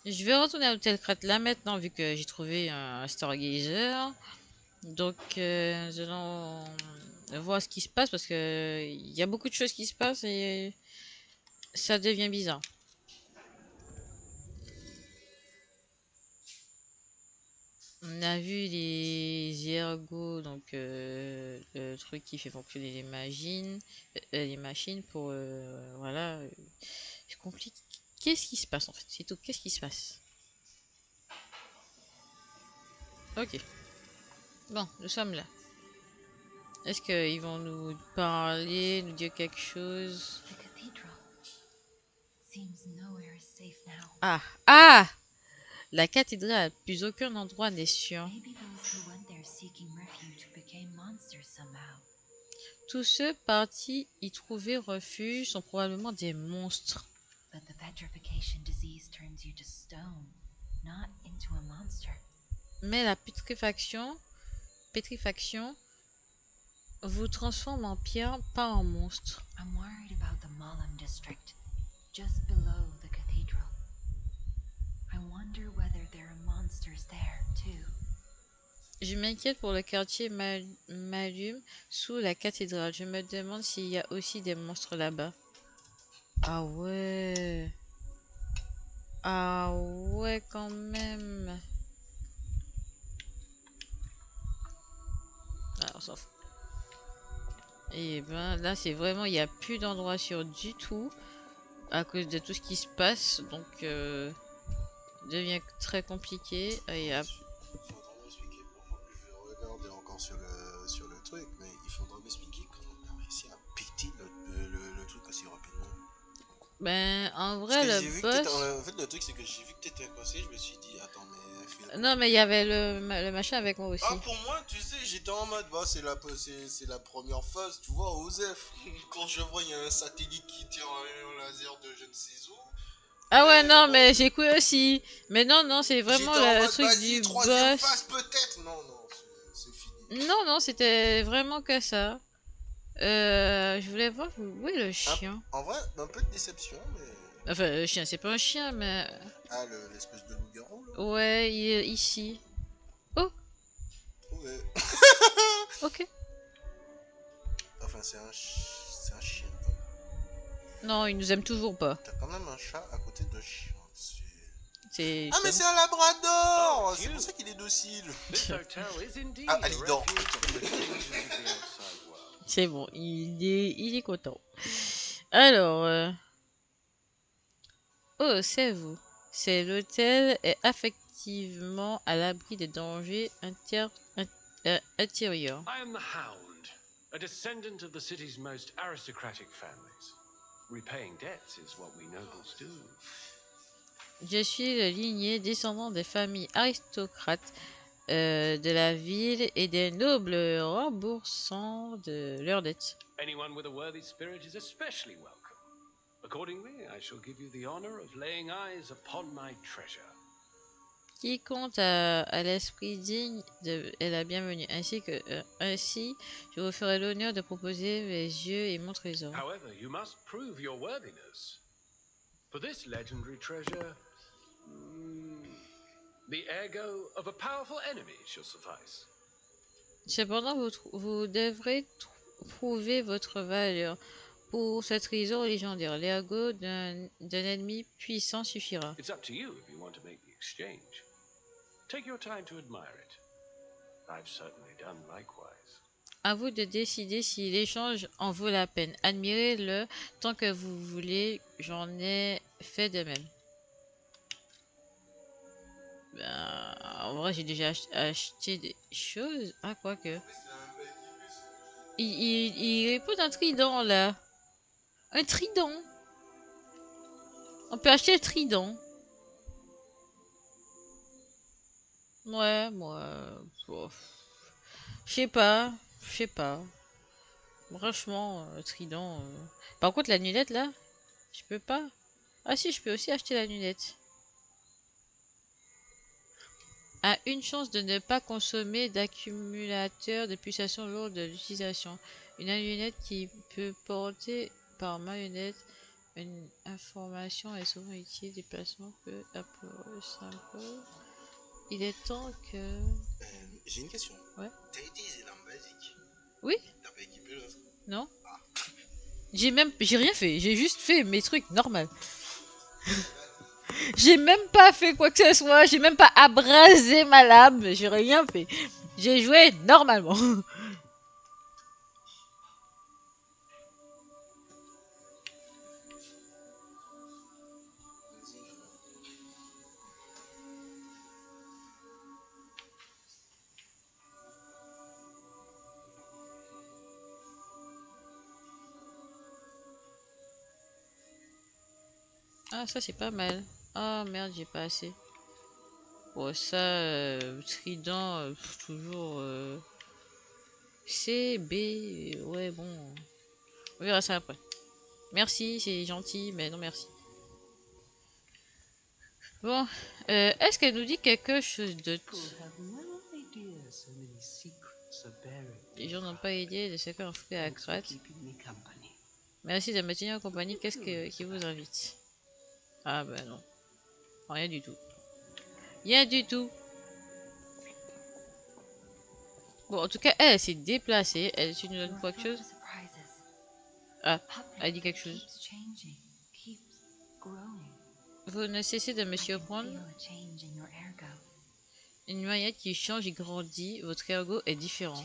Je vais retourner à l'hôtel Krat là maintenant, vu que j'ai trouvé un Stargazer. Donc, nous allons voir ce qui se passe, parce que il y a beaucoup de choses qui se passent et ça devient bizarre. On a vu les ergots, donc le truc qui fait fonctionner les machines pour voilà. C'est compliqué. Qu'est-ce qui se passe en fait? C'est tout. Qu'est-ce qui se passe? Ok. Bon, nous sommes là. Est-ce qu'ils vont nous parler, nous dire quelque chose? The cathedral seems nowhere is safe now. Ah! Ah! La cathédrale, plus aucun endroit n'est sûr. Maybe those who went there seeking refuge became monsters somehow. Tous ceux partis y trouver refuge sont probablement des monstres. But the petrification disease turns you to stone, not into a monster. Mais la pétrifaction vous transforme en pierre, pas en monstre. I'm worried about the Mollum district, just below the cathedral. I wonder whether there are monsters there too. Je m'inquiète pour le quartier Malum sous la cathédrale. Je me demande s'il y a aussi des monstres là-bas. Ah ouais. Ah ouais, quand même. Ah, on s'en fout. Et ben là, c'est vraiment, il n'y a plus d'endroit sûr du tout à cause de tout ce qui se passe. Donc, devient très compliqué. Et Faudra m'expliquer pourquoi. Je vais regarder encore sur le truc, mais il faudra m'expliquer comment on a réussi à péter le truc aussi rapidement. ben, en Parce vrai, que le j'ai vu que boss. en fait, le truc, c'est que j'ai vu que t'étais passé, je me suis dit, attends, mais. Non, mais il y avait le machin avec moi aussi. Ah, pour moi, tu sais, j'étais en mode, bah, c'est la première phase, tu vois, Osef. Quand je vois, il y a un satellite qui tire un laser de je ne sais où. Ah ouais, Mais non, bon, mais j'ai cru aussi. Mais non, non, c'est vraiment j'étais en le mode, truc vas-y, du troisième boss. phase peut-être. Non, non, c'est fini. Non, non, c'était vraiment que ça. Je voulais voir où est le chien. En vrai, un peu de déception, mais. Enfin, le chien, c'est pas un chien, mais... Ah, l'espèce de loup-garou, là. Ouais, il est ici. Oh, Ouais. ok. Enfin, c'est un chien. Non, il nous aime toujours pas. T'as quand même un chat à côté de chien. C'est... Ah, mais c'est un labrador! Oh, C'est pour you. ça qu'il est docile. This hotel is indeed Ah, a Alidor. refuge from the dangers of the outside C'est bon, il est content. Alors, oh, c'est vous. C'est l'hôtel est effectivement à l'abri des dangers intérieurs. I am the Hound, a descendant of the city's most aristocratic families. Repaying debts is what we nobles do. Je suis le lignée descendant des familles aristocrates de la ville et des nobles remboursant de leurs dettes. Anyone with a worthy spirit is especially welcome. Accordingly, I shall give you the honor of laying eyes upon my treasure. Quiconque a l'esprit digne est la bienvenue. Ainsi, je vous ferai l'honneur de proposer mes yeux et mon trésor. However, you must prove your worthiness. For this legendary treasure, the ego of a powerful enemy shall suffice. Cependant, vous devrez prouver votre valeur. Pour ce trésor légendaire, l'ergot d'un ennemi puissant suffira. It's up to you if you want to make the exchange. Take your time to admire it. I've certainly done likewise. À vous de décider si l'échange en vaut la peine. Admirez-le tant que vous voulez, j'en ai fait de même. Ben, en vrai, j'ai déjà acheté des choses. Ah, quoique. Mais c'est la même pas équipé, Il répond d'un trident là. Un trident. On peut acheter le trident. Ouais, moi. Bof. Je sais pas. Je sais pas. Franchement, trident. Par contre, la lunette là, je peux pas. Ah si, je peux aussi acheter la lunette. A une chance de ne pas consommer d'accumulateur de pulsations lors de l'utilisation. Une lunette qui peut porter par marionnette. Une information est souvent utile. Déplacement peut appeler simple. Il est temps que... J'ai une question. Ouais. T'as utilisé l'arme basique? Oui? T'as pas équipé l'autre? Non? J'ai rien fait. J'ai juste fait mes trucs normaux. J'ai même pas fait quoi que ce soit. J'ai même pas abrasé ma lame. J'ai rien fait. J'ai joué normalement. Ah, ça c'est pas mal. Ah merde, j'ai pas assez. Bon, ça, trident, toujours C, B, ouais, bon. On verra ça après. Merci, c'est gentil, mais non merci. Bon, est-ce qu'elle nous dit quelque chose d'autre? Les gens n'ont pas idée de ce qu'on fait à Krat. Merci de me tenir en compagnie. Qu'est-ce qui vous invite? Ah ben non. Rien du tout. Rien du tout. Bon, en tout cas, elle s'est déplacée. Elle est une autre fois quelque chose. Ah, elle dit quelque chose. Vous ne cessez de me surprendre. Une marionnette qui change et grandit. Votre ergot est différent.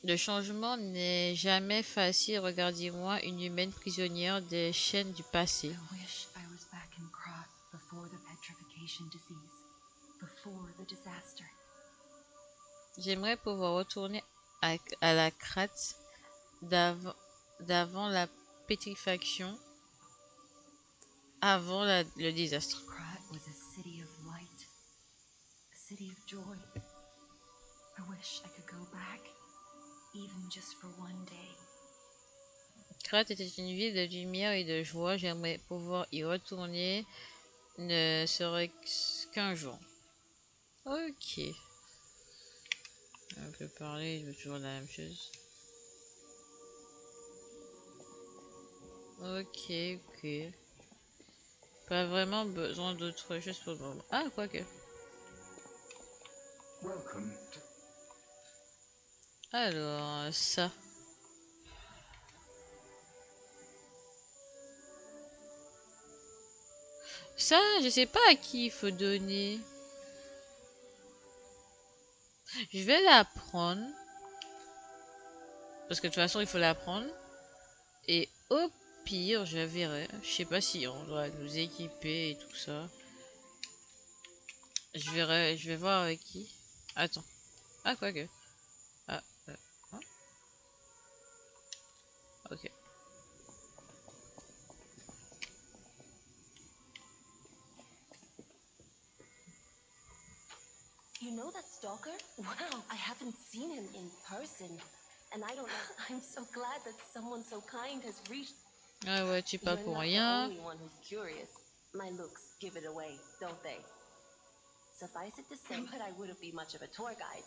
Le changement n'est jamais facile. Regardez-moi, une humaine prisonnière des chaînes du passé. J'aimerais pouvoir retourner à la Krat d'avant la pétrifaction, avant le désastre. Krat était une ville de lumière et de joie. J'aimerais pouvoir y retourner, ne serait qu'un jour. Ok. On peut parler de toujours la même chose. Ok, ok. Pas vraiment besoin d'autre chose pour le moment. Ah, quoique. Alors, ça. Ça, je sais pas à qui il faut donner. Je vais la prendre. Parce que de toute façon, il faut la prendre. Et au pire, je verrai. Je sais pas si on doit nous équiper et tout ça. Je verrai, je vais voir avec qui. Attends. Ah, quoique. Ah, hein? Ok. You know that stalker? Wow, I haven't seen him in person. And I don't know. I'm so glad that someone so kind has reached. Ah ouais, tu parles You're pour not the rien. only one who's curious. My looks give it away, don't they? Suffice it to say, but I wouldn't be much of a tour guide.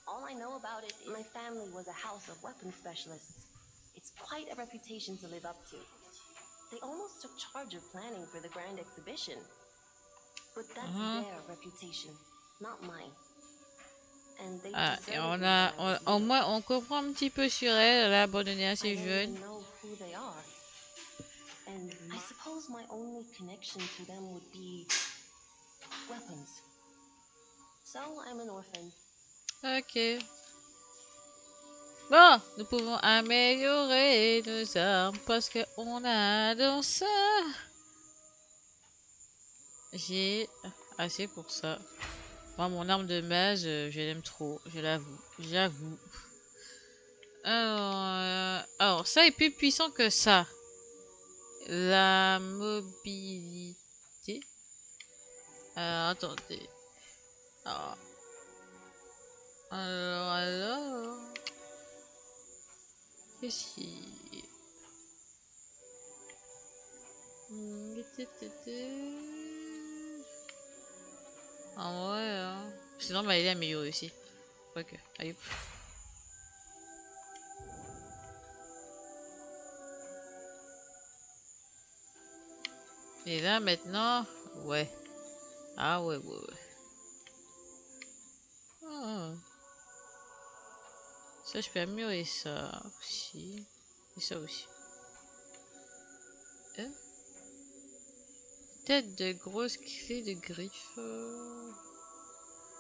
All I know about it is my family was a house of weapons specialists. It's quite a reputation to live up to. They almost took charge of planning for the grand exhibition. But that's their reputation, not mine. And they Ah, et deserted me when I was au little. moins, on comprend un petit peu sur elle. Elle a abandonné I assez don't jeune. even know who they are. And I suppose my only connection to them would be weapons. So I'm an orphan. Ok. Bon, nous pouvons améliorer nos armes parce qu'on a dans ça. J'ai assez pour ça. Moi, mon arme de base, je l'aime trop, je l'avoue. J'avoue. Alors, ça est plus puissant que ça. La mobilité. Attendez. Alors, alors. Qu'est-ce qui. Ah ouais, hein. Sinon, bah, il est amélioré aussi. Ok, allez. Et là, maintenant, ouais. Ah ouais, ouais, ouais. Ah. Ça, je peux améliorer ça aussi. Et ça aussi. Tête de grosse clé de griffe.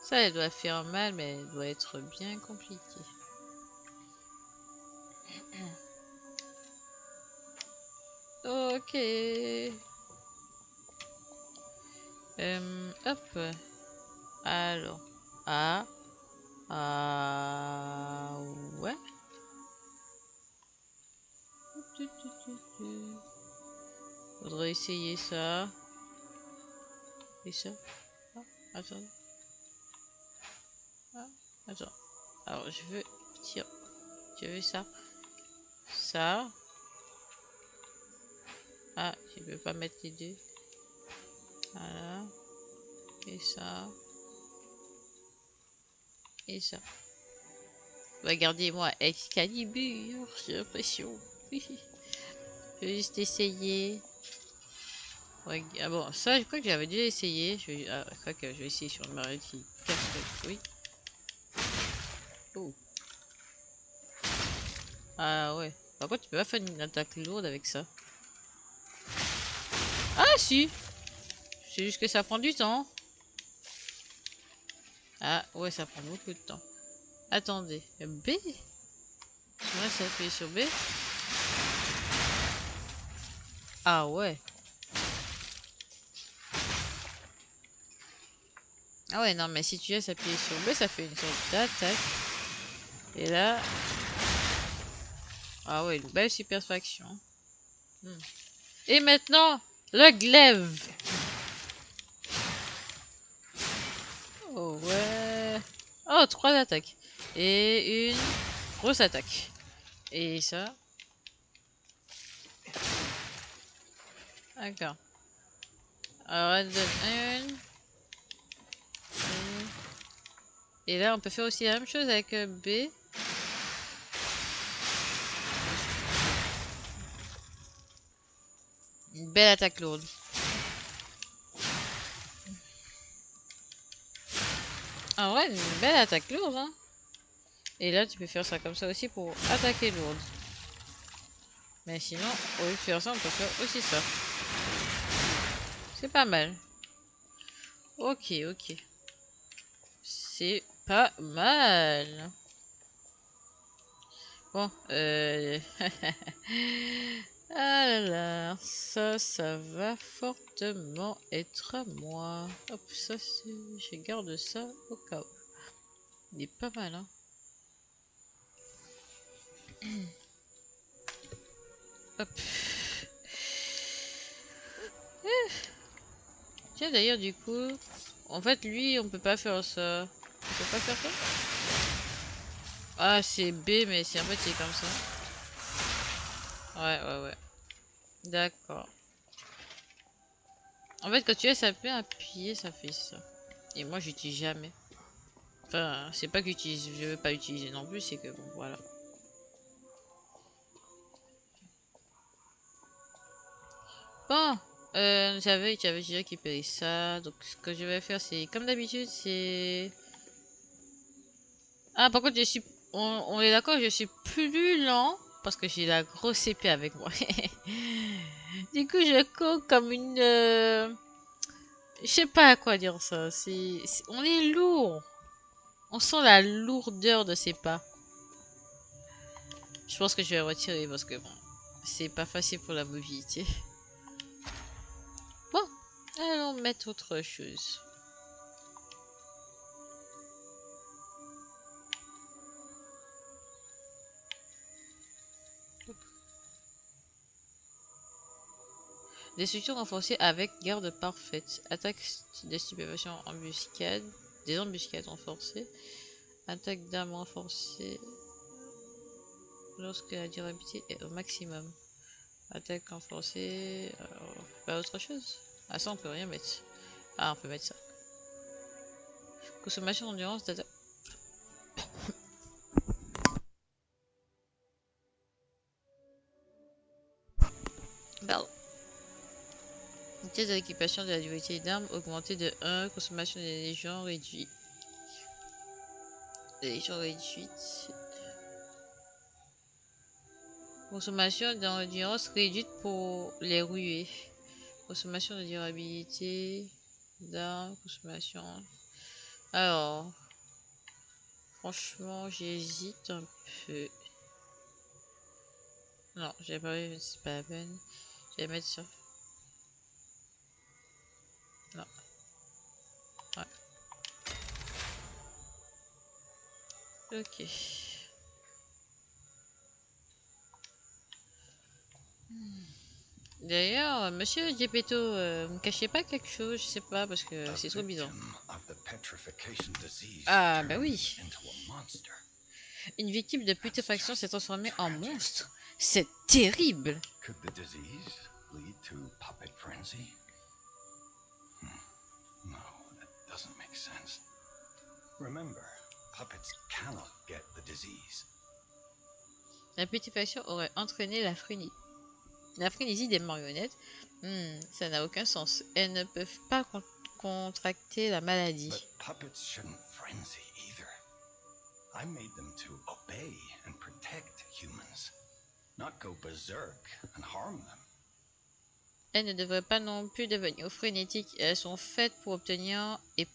Ça, elle doit faire mal, mais elle doit être bien compliquée. Ok. Hop. Alors. Ah. Ah. Ouais. Faudrait essayer ça. Et ça. Ah, attends. Ah, attends. Alors, je veux tirer. Tu veux ça? Ça. Ah, je peux pas mettre les deux. Voilà. Et ça. Et ça. Regardez-moi, Excalibur, j'ai l'impression. Je vais juste essayer. Ah bon, ça, je crois que j'avais déjà essayé. Je crois que je vais essayer sur le Mario qui casse le... Oui. Oh. Ah ouais. Par contre, tu peux pas faire une attaque lourde avec ça. Ah si. C'est juste que ça prend du temps. Ah ouais, ça prend beaucoup de temps. Attendez. B. Je reste appuyé sur B. Ah ouais. Ah ouais, non, mais si tu laisses appuyer sur B, ça fait une sorte d'attaque. Et là... Ah ouais, une belle superfaction. Et maintenant, le glaive. Oh ouais. Oh, 3 attaques. Et une grosse attaque. Et ça. D'accord. Alors, elle donne une. Et là, on peut faire aussi la même chose avec B. Une belle attaque lourde. Ah ouais, une belle attaque lourde, hein. Et là, tu peux faire ça comme ça aussi pour attaquer lourde. Mais sinon, au lieu de faire ça, on peut faire aussi ça. C'est pas mal. Ok, ok. C'est Pas mal. Bon, ah là là, ça va fortement être à moi. Hop, ça c'est... Je garde ça au cas où. Il est pas mal, hein. Hop. Tiens, d'ailleurs, du coup... En fait, lui, on peut pas faire ça. On peut pas faire ça? Ah, c'est B, mais c'est en fait, c'est comme ça. Ouais. D'accord. En fait, quand tu laisses appuyer, appuyer, ça fait ça. Et moi, j'utilise jamais. Enfin, c'est pas que je veux pas utiliser non plus, c'est que bon, voilà. Bon, j'avais déjà récupéré ça. Donc, ce que je vais faire, c'est comme d'habitude, c'est. Ah, par contre, on est d'accord, je suis plus lent parce que j'ai la grosse épée avec moi. Du coup, je cours comme une. Je sais pas à quoi dire ça. On est lourd. On sent la lourdeur de ses pas. Je pense que je vais retirer parce que bon, c'est pas facile pour la mobilité. Bon, allons mettre autre chose. Destruction renforcée avec garde parfaite. Attaque de stupéfaction embuscade. Des embuscades renforcées. Attaque d'armes renforcée. Lorsque la durabilité est au maximum. Attaque renforcée. Pas autre chose. Ah, ça on peut rien mettre. Ah, on peut mettre ça. Consommation d'endurance d'attaque. Pardon. Vitesse de l'équipation de la dualité d'armes augmentée de 1. Consommation des légions réduite. Légions réduite. Consommation d'endurance réduite pour les ruées. Consommation de durabilité. D'armes. Consommation. Alors. Franchement, j'hésite un peu. Non, j'ai pas vu, c'est pas la peine. Je vais mettre ça. Non. Ouais. Ok. D'ailleurs, monsieur Gepetto, me cachez pas quelque chose, je sais pas, parce que c'est trop bizarre. Ah, bah oui. Une victime de putréfaction s'est transformée en monstre. C'est terrible. Could the disease lead to puppet frenzy? No, that doesn't make sense. Remember, puppets cannot get the disease. La putréfaction aurait entraîné la frénésie des marionnettes. Ça n'a aucun sens. Elles ne peuvent pas contracter la maladie. But puppets shouldn't frenzy either. I made them to obey and protect humans, not go berserk and harm them. Elles ne devraient pas non plus devenir frénétiques. Elles sont faites pour obtenir et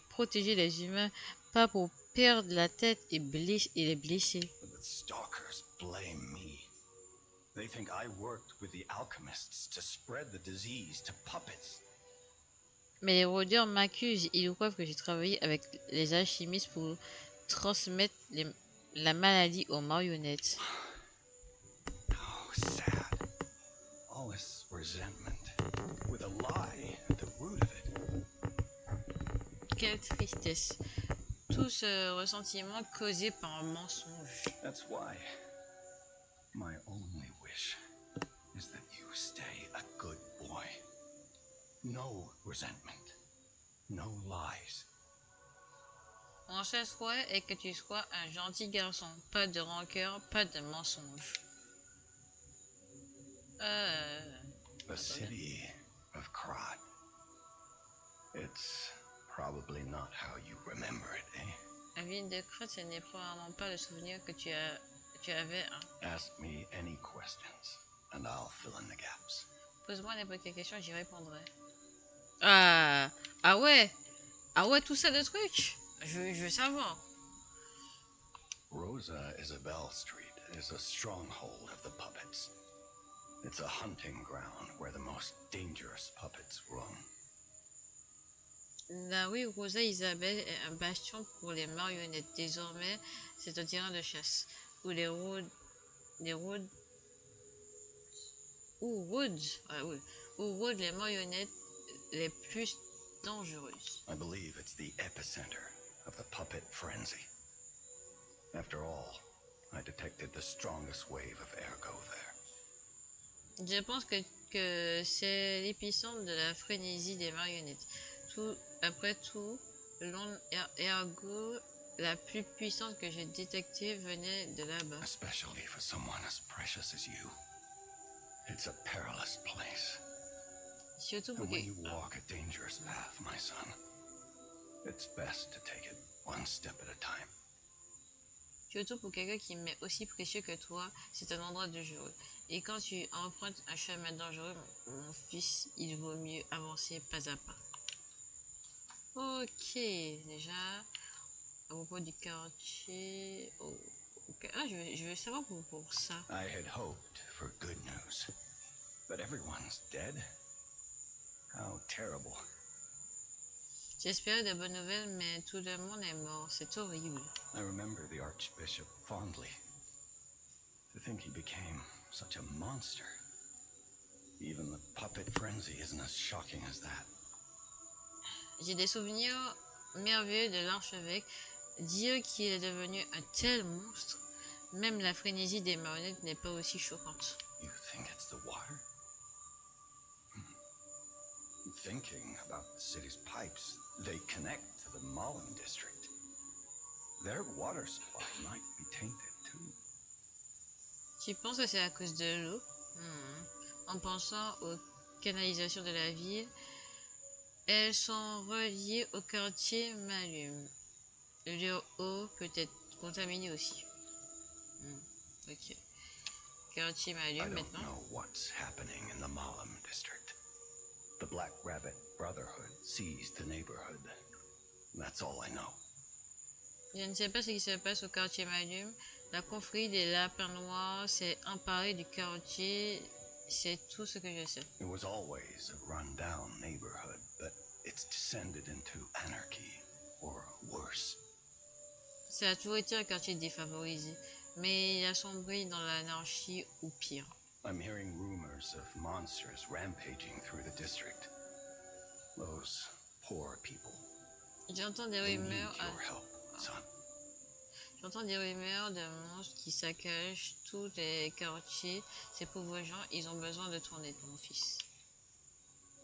protéger les humains, pas pour perdre la tête et les blesser. But the stalkers blame me. They think I worked with the alchemists to spread the disease to puppets. Mais les rôdeurs m'accusent. Ils croient que j'ai travaillé avec les alchimistes pour transmettre la maladie aux marionnettes. Oh, sad. All this resentment, with a lie at the root of it. Quelle tristesse. Tout ce ressentiment causé par un mensonge. That's why my only wish is that you stay a good boy. No resentment, no lies. Mon seul souhait est que tu sois un gentil garçon. Pas de rancœur, pas de mensonge. The city of Krat. It's probably not how you remember it, eh? La ville de Crête, ce n'est probablement pas le souvenir que tu avais. Hein. Ask me any questions, and I'll fill in the gaps. Pose-moi n'importe quelle question, j'y répondrai. Ah ouais, tout ça de trucs. Je veux savoir. Rosa Isabel Street is a stronghold of the puppets. It's a hunting ground where the most dangerous puppets roam. La rue Rosa Isabelle est un bastion pour les marionnettes. Désormais, c'est un terrain de chasse où les rôdent, où rôdent les marionnettes les plus dangereuses. I believe it's the epicenter of the puppet frenzy. After all, I detected the strongest wave of ergo there. Je pense que c'est l'épicentre de la frénésie des marionnettes. Après tout, l'onde ergo la plus puissante que j'ai détectée venait de là-bas. Especially for someone as precious as you. It's a perilous place. Surtout pour, And when you walk a dangerous path, my son, it's best to take it one step at a time. surtout pour quelqu'un qui m'est aussi précieux que toi, c'est un endroit dangereux. Et quand tu empruntes un chemin dangereux, mon fils, il vaut mieux avancer pas à pas. Ok, déjà, à propos du quartier... Oh, okay. Ah, je veux savoir pour ça. I had hoped for good news, but everyone's dead. How terrible. J'espérais de bonnes nouvelles, mais tout le monde est mort. C'est horrible. I remember the Archbishop fondly. To think he became such a monster. Even the puppet frenzy isn't as shocking as that. J'ai des souvenirs merveilleux de l'archevêque. Dire qu'il est devenu un tel monstre, même la frénésie des marionnettes n'est pas aussi choquante. You think it's the water? Thinking about the city's pipes, they connect to the Malum district. Their water supply might be tainted too. Tu penses que c'est à cause de l'eau? En pensant aux canalisations de la ville, elles sont reliées au quartier Malum. Leur eau peut être contaminée aussi. Ok. Quartier I Malum don't maintenant. know what's happening in the Malum district. The Black Rabbit Brotherhood seized the neighborhood. That's all I know. Je ne sais pas ce qui se passe au quartier Malum. La confrérie des lapins noirs s'est emparée du quartier. C'est tout ce que je sais. It was always a run-down neighborhood, but it's descended into anarchy, or worse. Ça a toujours été un quartier défavorisé, mais il a sombré dans l'anarchie ou pire. I'm hearing rumors of monsters rampaging through the district. Those poor people. J'entends des They need rumeurs, your help, son. j'entends des rumeurs de monstres qui saccagent tous les quartiers. Ces pauvres gens, ils ont besoin de ton aide, mon fils.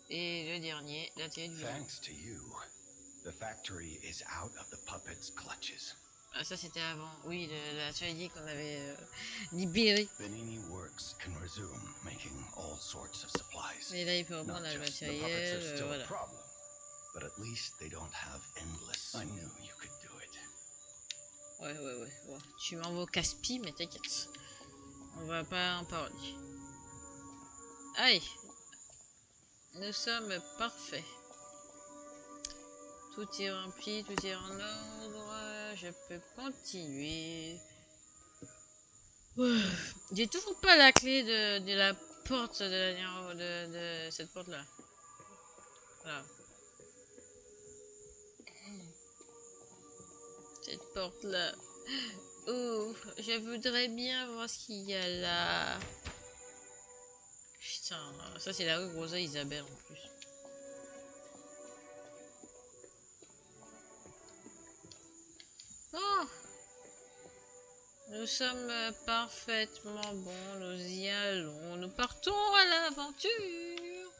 Et le dernier, l'atelier de violon. Thanks to you, the factory is out of the puppet's clutches. Ah, ça c'était avant. Oui, l'atelier qu'on avait libéré. Benini Works can resume making all sorts of supplies. Et là, il peut Not reprendre le just the puppets are matériel. still Voilà. a problem, but at least they don't have endless. I knew you could do it. Ouais. Tu m'envoies au casse-pied, mais t'inquiète. On va pas en parler. Aïe. Nous sommes parfaits. Tout est rempli, tout est en ordre. Je peux continuer. J'ai toujours pas la clé de la porte de cette porte là. Voilà. Cette porte là. Oh, je voudrais bien voir ce qu'il y a là. Putain, ça c'est la rue Rosa Isabelle en plus. Oh, nous sommes parfaitement bons, nous y allons, nous partons à l'aventure.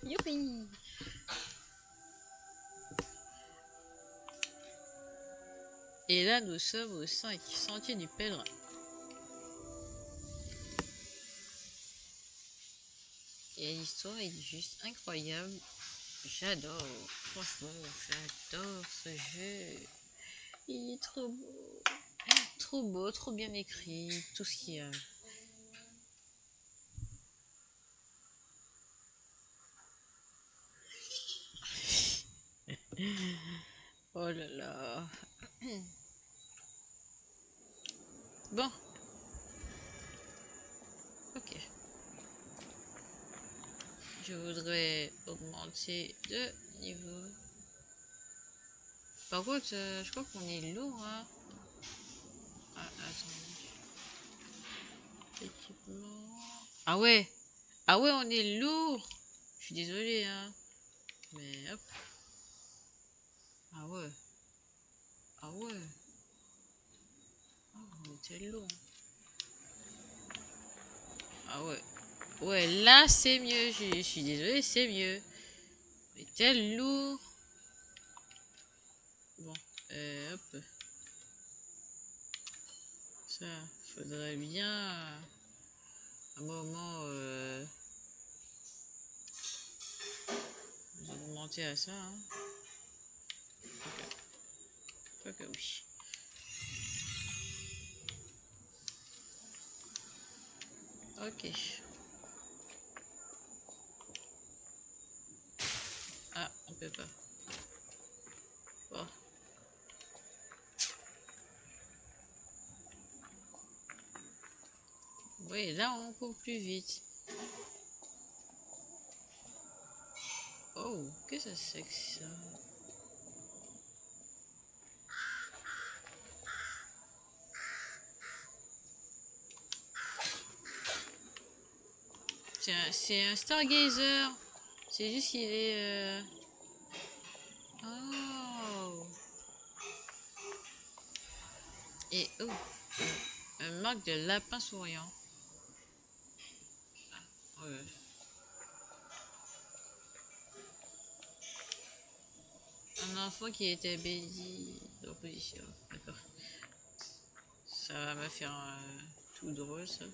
Youpi. Et là, nous sommes au 5, sentier du pèlerin. Et l'histoire est juste incroyable. J'adore, franchement, j'adore ce jeu. Il est trop beau, trop bien écrit, tout ce qu'il y a. Oh là là. Bon, ok. Je voudrais augmenter de niveau. Par contre, je crois qu'on est lourd, hein. Ah, attends. Équipement. Ah ouais. Ah ouais, on est lourd. Je suis désolé, hein. Mais hop. Ah ouais. Ah ouais. Ah, on était lourd. Ah ouais. Ouais, là, c'est mieux. Je suis désolé, c'est mieux. On était lourd. Bon. Hop. Ça, faudrait bien un moment augmenter à ça. Hein. Quoi que oui. Ok. Ah, on peut pas. Bon. Oui, là on court plus vite. Oh, qu'est-ce que c'est que ça? C'est un Stargazer. C'est juste qu'il est... Oh. Et oh, un marque de lapin souriant. Ouais. Un enfant qui était béni d'opposition. D'accord. Ça va me faire tout drôle ça.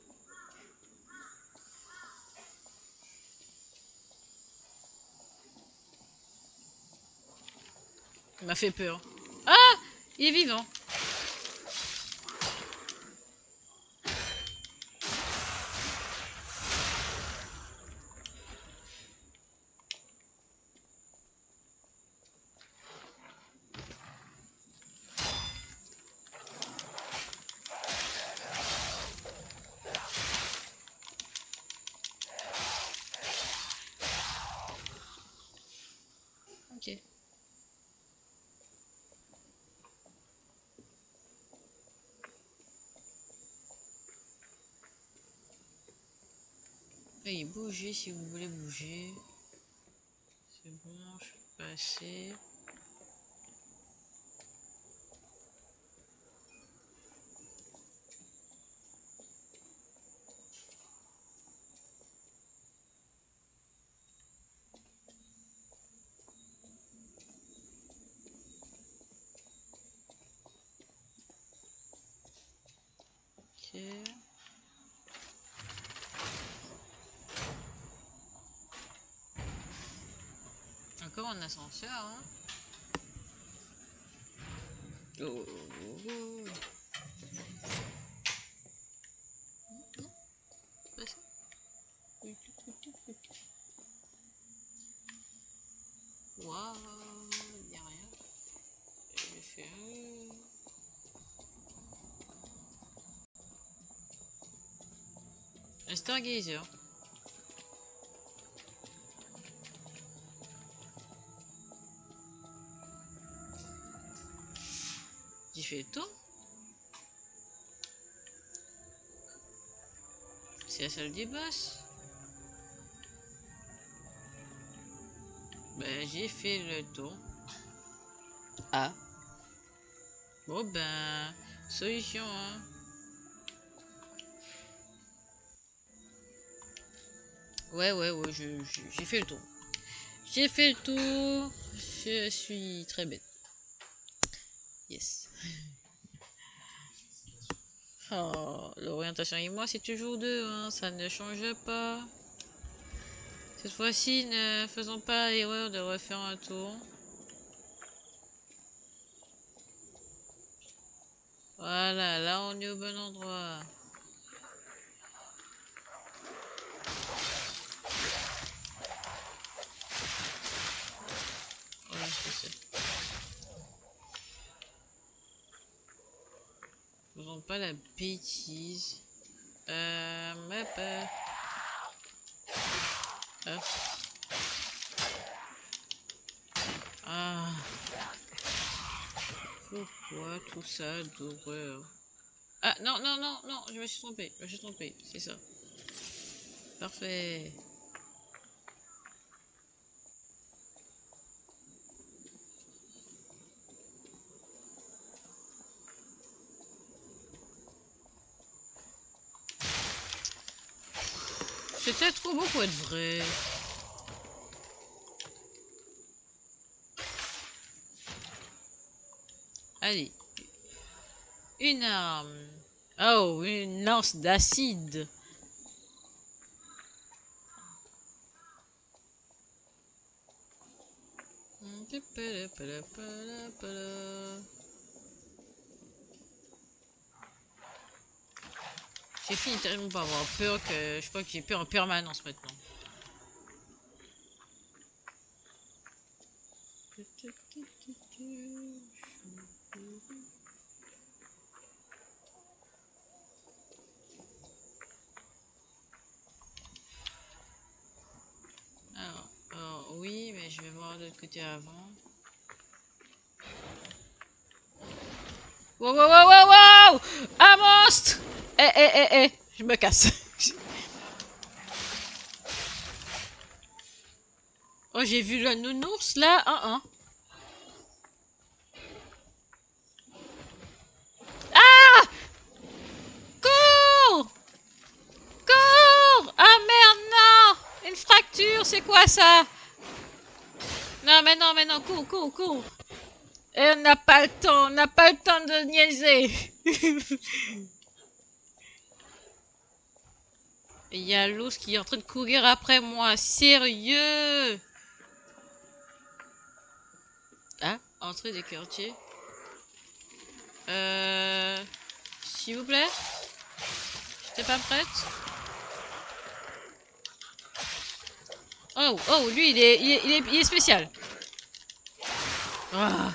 Il m'a fait peur. Ah, il est vivant. Ok. Oui, bougez si vous voulez bouger. C'est bon, je suis passé. Ok. Encore un ascenseur, hein. Oh, oh, oh. Passe. Waouh, y'a rien. Je fais un Stargazer. J'ai fait le tour. C'est la salle des boss. Ben, j'ai fait le tour. Ah. Bon ben, solution, hein. Ouais, j'ai fait le tour. J'ai fait le tour. Je suis très bête. Yes. Oh, l'orientation et moi, c'est toujours deux, hein. Ça ne change pas. Cette fois-ci, ne faisons pas l'erreur de refaire un tour. Voilà, là on est au bon endroit. Ouais, je sais. Faisons pas la bêtise. Map. Hop. Ah. Pourquoi tout ça d'horreur? Ah non, non, non, non, je me suis trompé, c'est ça. Parfait. C'était trop beau pour être vrai. Allez. Une arme. Oh, une lance d'acide. J'ai fini tellement par avoir peur que je crois que j'ai peur en permanence maintenant. Alors, oui, mais je vais voir de l'autre côté avant. Wow, wow, wow, wow, wow! Un monstre! Je me casse. Oh, j'ai vu le nounours là. Ah! Cours! Cours! Ah merde, non! Une fracture, c'est quoi ça? Non, mais non, cours! Et on n'a pas le temps, de niaiser. Il y a l'ours qui est en train de courir après moi, sérieux? Ah, entrée des quartiers. S'il vous plaît? J'étais pas prête? Oh, lui, il est spécial. Ah.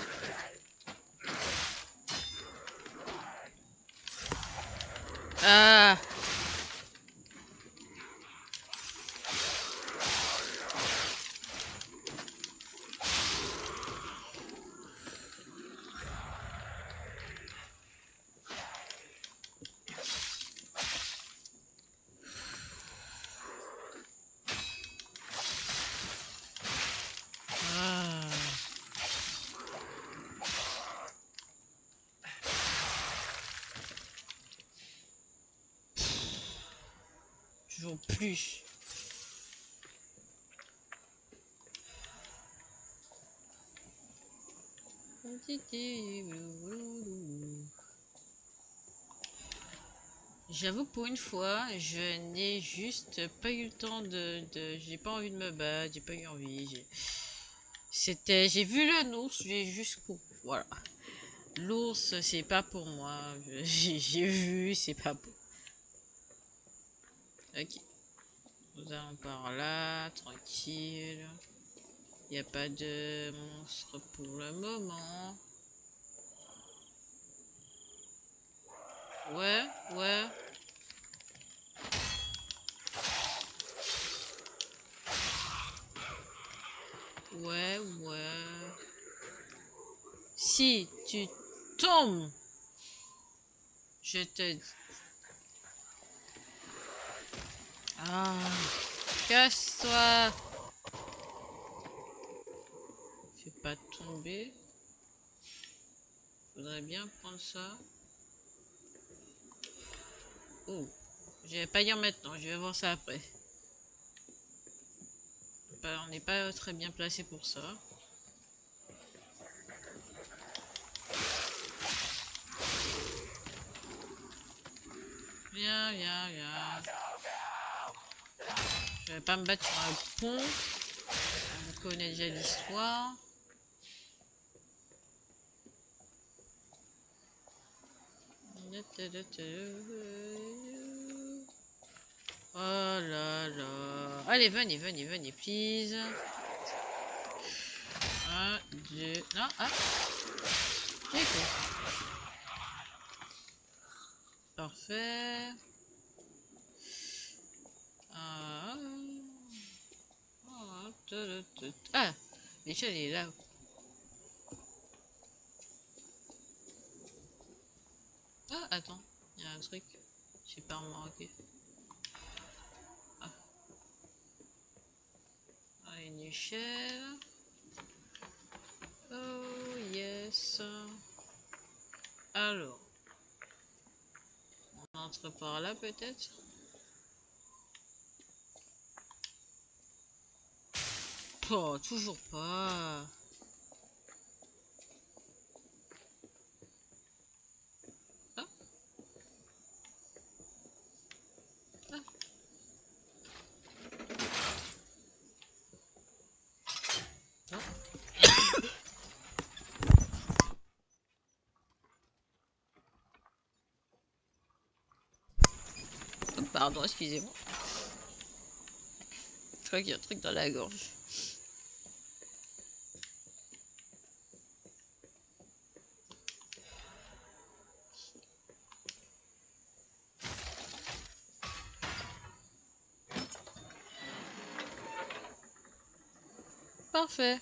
Ah. Ah. Toujours plus. J'avoue, pour une fois, je n'ai juste pas eu le temps j'ai pas envie de me battre, j'ai pas eu envie. J'ai vu le ours, j'ai juste couru. Voilà. L'ours, c'est pas pour moi. J'ai vu, c'est pas pour. Ok. Nous allons par là, tranquille. Il n'y a pas de monstre pour le moment. Ouais. Ouais. Si tu tombes, je te dis. Ah, casse-toi. Fais pas tomber. Faudrait bien prendre ça. Oh, je vais pas dire maintenant, je vais voir ça après. On n'est pas très bien placé pour ça. Viens. Je vais pas me battre sur un pont. On connaît déjà l'histoire. Oh là là. Allez, venez, please. 1, 2... Non, ah. J'ai fait. Parfait. Ah, ah, Michel il est là. Ah, attends, il y a un truc. J'ai pas remarqué. Ah, ah, une échelle. Oh yes. Alors, on entre par là peut-être. Oh, toujours pas. Ah, ah. Oh, pardon, excusez-moi. Je crois qu'il y a un truc dans la gorge. Parfait.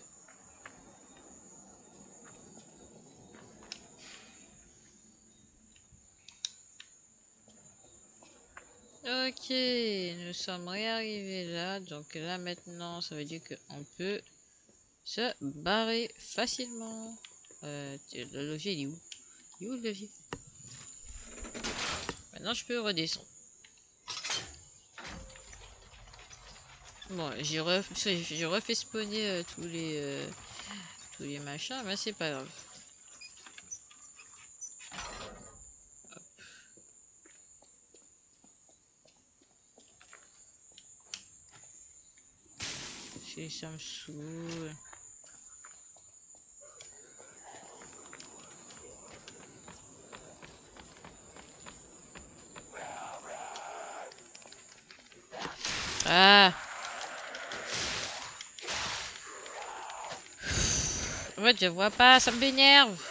Ok, nous sommes réarrivés là. Donc là maintenant, ça veut dire qu'on peut se barrer facilement. Le levier il est où? Il est où le levier? Maintenant je peux redescendre. Bon, j'ai refait spawner tous les machins, mais c'est pas grave. Ça me saoule. Ah! En fait, je vois pas, ça m'énerve.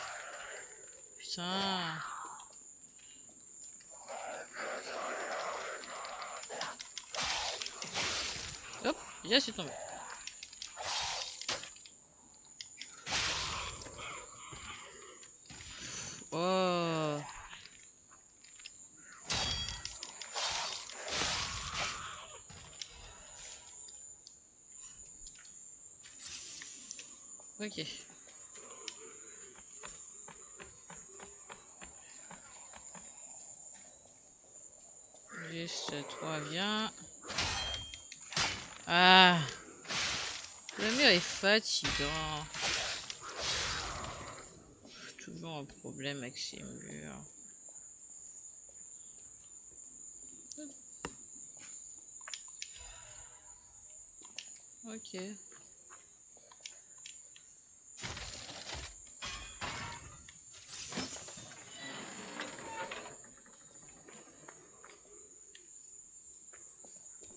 Putain. Hop, déjà c'est tombé. Oh. Ok. Juste toi, viens. Ah. Le mur est fatigant. Toujours un problème avec ces murs. Ok.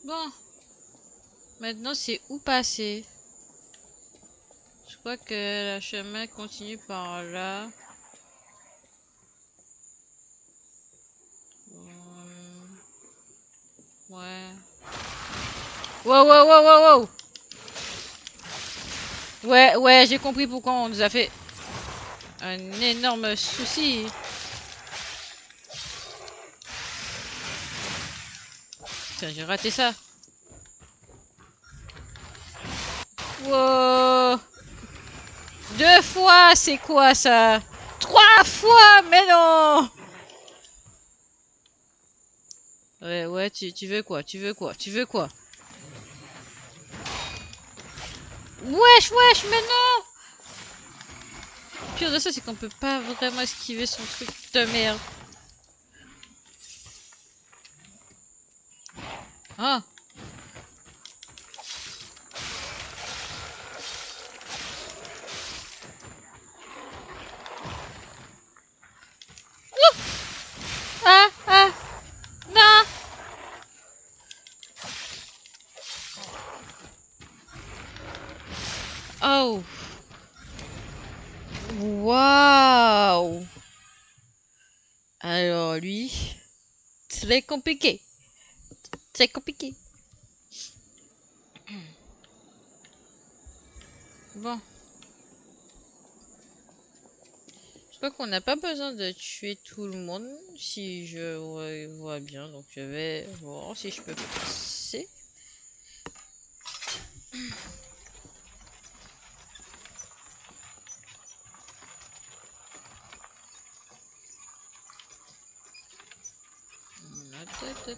Bon. Maintenant, c'est où passer? Je crois que le chemin continue par là. Ouais. Wow, wow, wow, wow, wow. Ouais, ouais, j'ai compris pourquoi on nous a fait un énorme souci. Putain, j'ai raté ça. Wow. 2 fois, c'est quoi ça? 3 fois, mais non. Ouais, ouais, tu veux quoi? Tu veux quoi? Tu veux quoi? Wesh, wesh, mais non! Le pire de ça, c'est qu'on peut pas vraiment esquiver son truc de merde. Ah! Ah! Ah! Non! Oh! Waouh! Alors lui... Très compliqué. Très compliqué. Bon. Je crois qu'on n'a pas besoin de tuer tout le monde, si je vois bien. Donc je vais voir si je peux passer.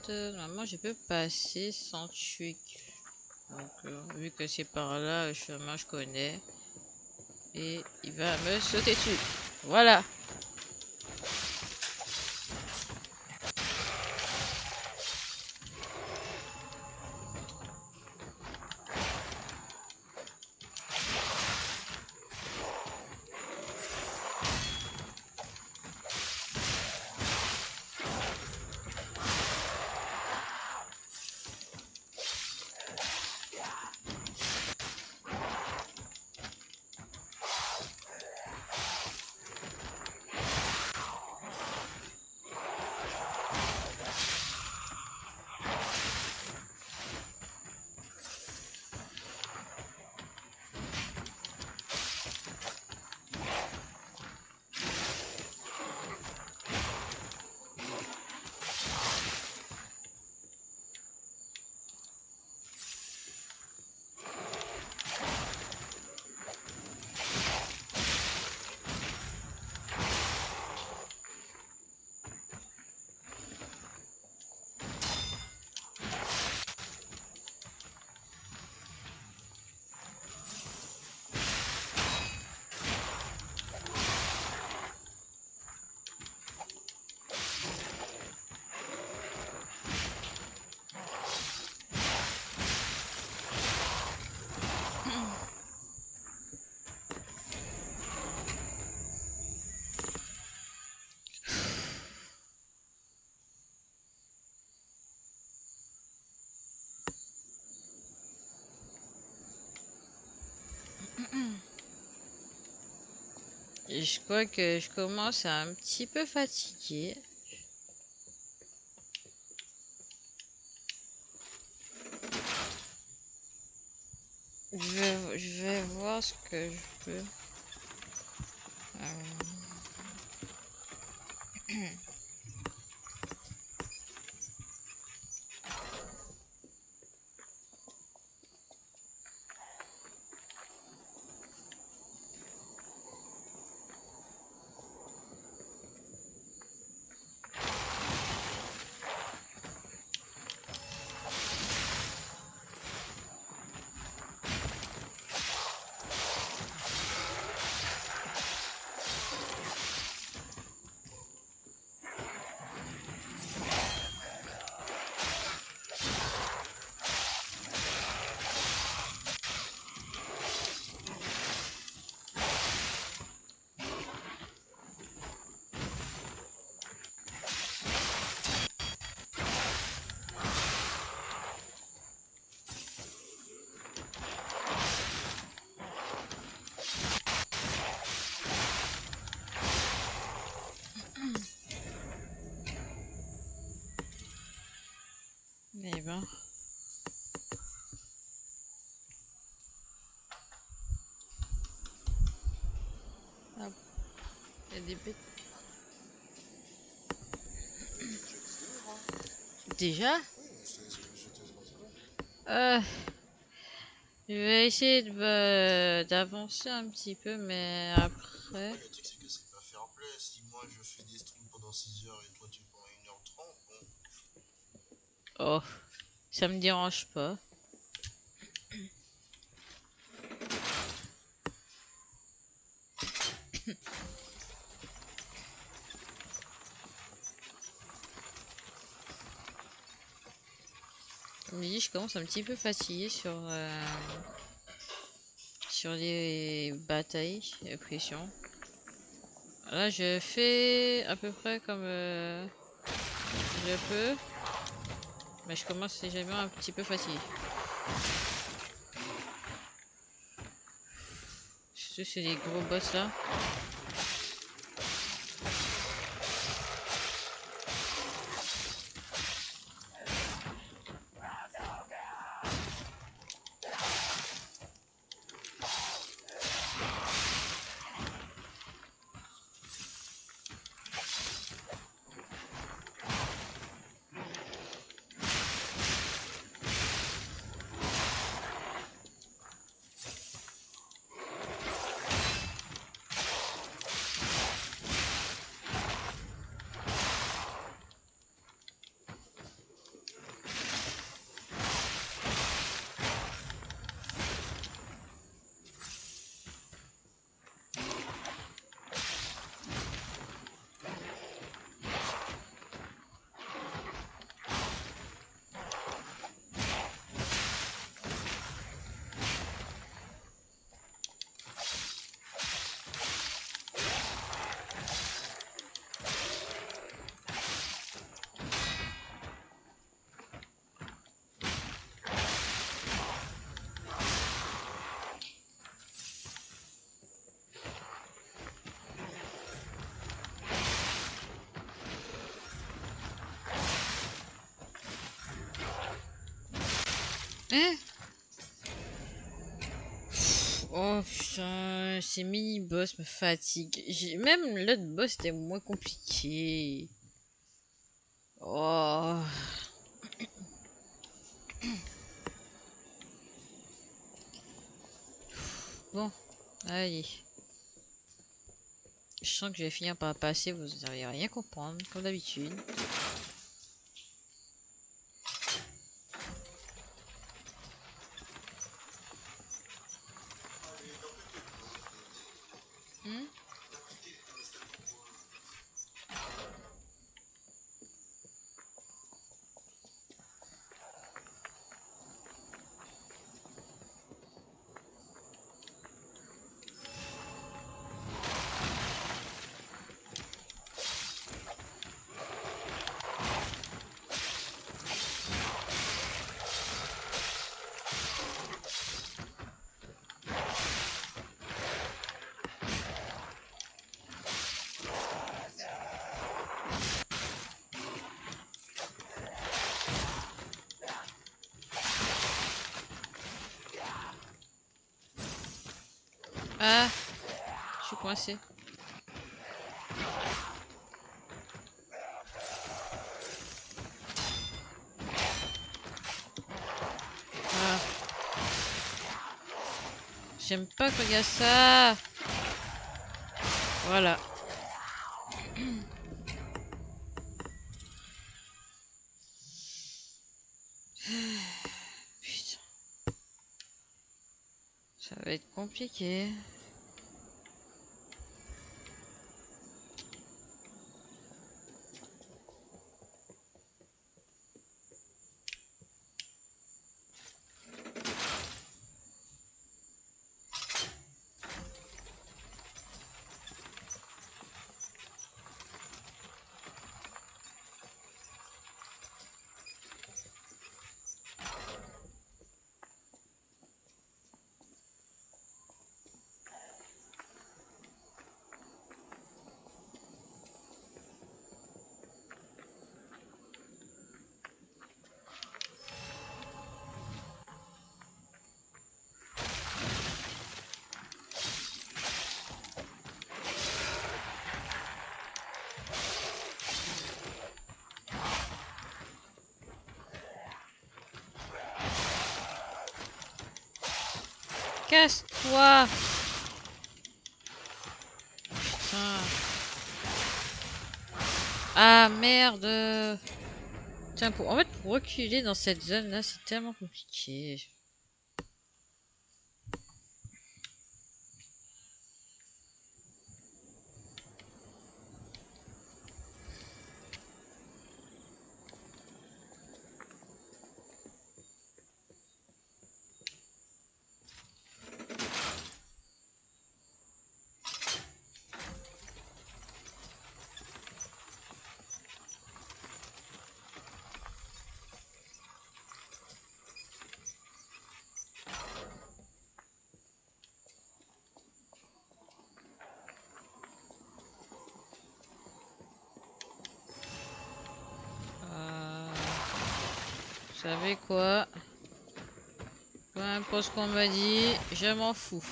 Normalement je peux passer sans tuer. Donc vu que c'est par là, le chemin je connais. Et il va me sauter dessus. Voilà. Et je crois que je commence à un petit peu fatiguer. Je vais voir ce que je peux. Eh ben. Hop. Il y a des bêtes. Déjà? Euh, je vais essayer d'avancer un petit peu, mais après. Le truc, c'est que c'est pas fair play. Si moi je fais des streams pendant 6 heures et toi tu prends 1h30, bon. Oh, ça me dérange pas. Comme je dis, je commence un petit peu fatigué sur les batailles et pression. Là, je fais à peu près comme je peux, mais je commence déjà un petit peu fatigué. Surtout c'est les gros boss là. Hein? Oh putain, ces mini-boss me fatiguent. Même l'autre boss était moins compliqué. Oh. Bon, allez. Je sens que je vais finir par passer, vous n'allez rien comprendre, comme d'habitude. Hmm. Ah, je suis coincé. Ah. J'aime pas quand il y a ça. Voilà. Putain, ça va être compliqué. Casse-toi! Putain. Ah merde! Tiens, en fait, pour reculer dans cette zone-là, c'est tellement compliqué. Vous savez quoi? Peu importe ce qu'on m'a dit, je m'en fous.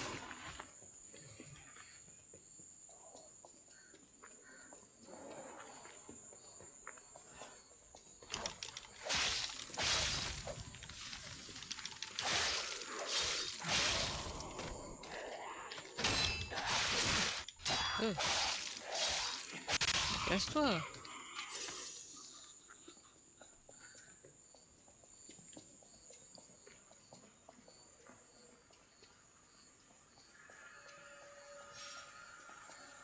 Oh. Casse-toi.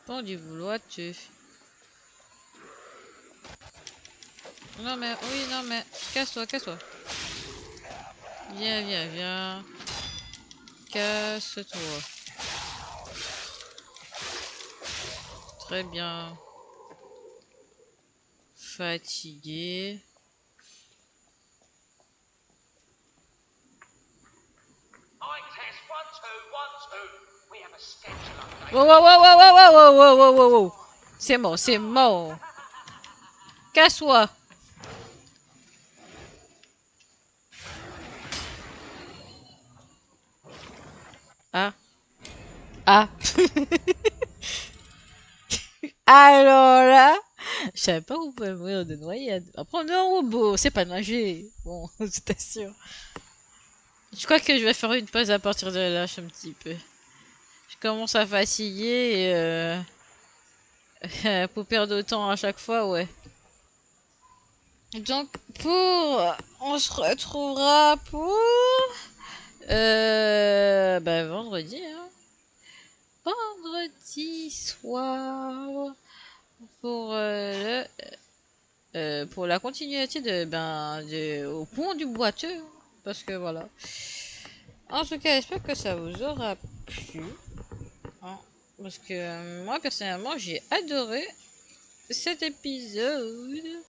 Pas du vouloir tu. Non mais, oui, non mais, casse-toi, casse-toi. Viens, viens, viens. Casse-toi. Très bien. Fatigué. Wow, wow, wow, wow, wow, wow, wow, wow, wow, wow. C'est mort, c'est mort. Casse-toi. Ah. Ah. Alors là, je savais pas qu'on pouvait mourir de noyade. Après, on est un robot, c'est pas nager. Bon, je t'assure. Je crois que je vais faire une pause à partir de là, un petit peu. Je commence à fatiguer et pour perdre de temps à chaque fois, ouais. Donc, on se retrouvera pour... vendredi, hein. Vendredi soir. Pour la continuité au pont du boiteux. Parce que voilà. En tout cas, j'espère que ça vous aura plu. Hein, parce que moi, personnellement, j'ai adoré cet épisode.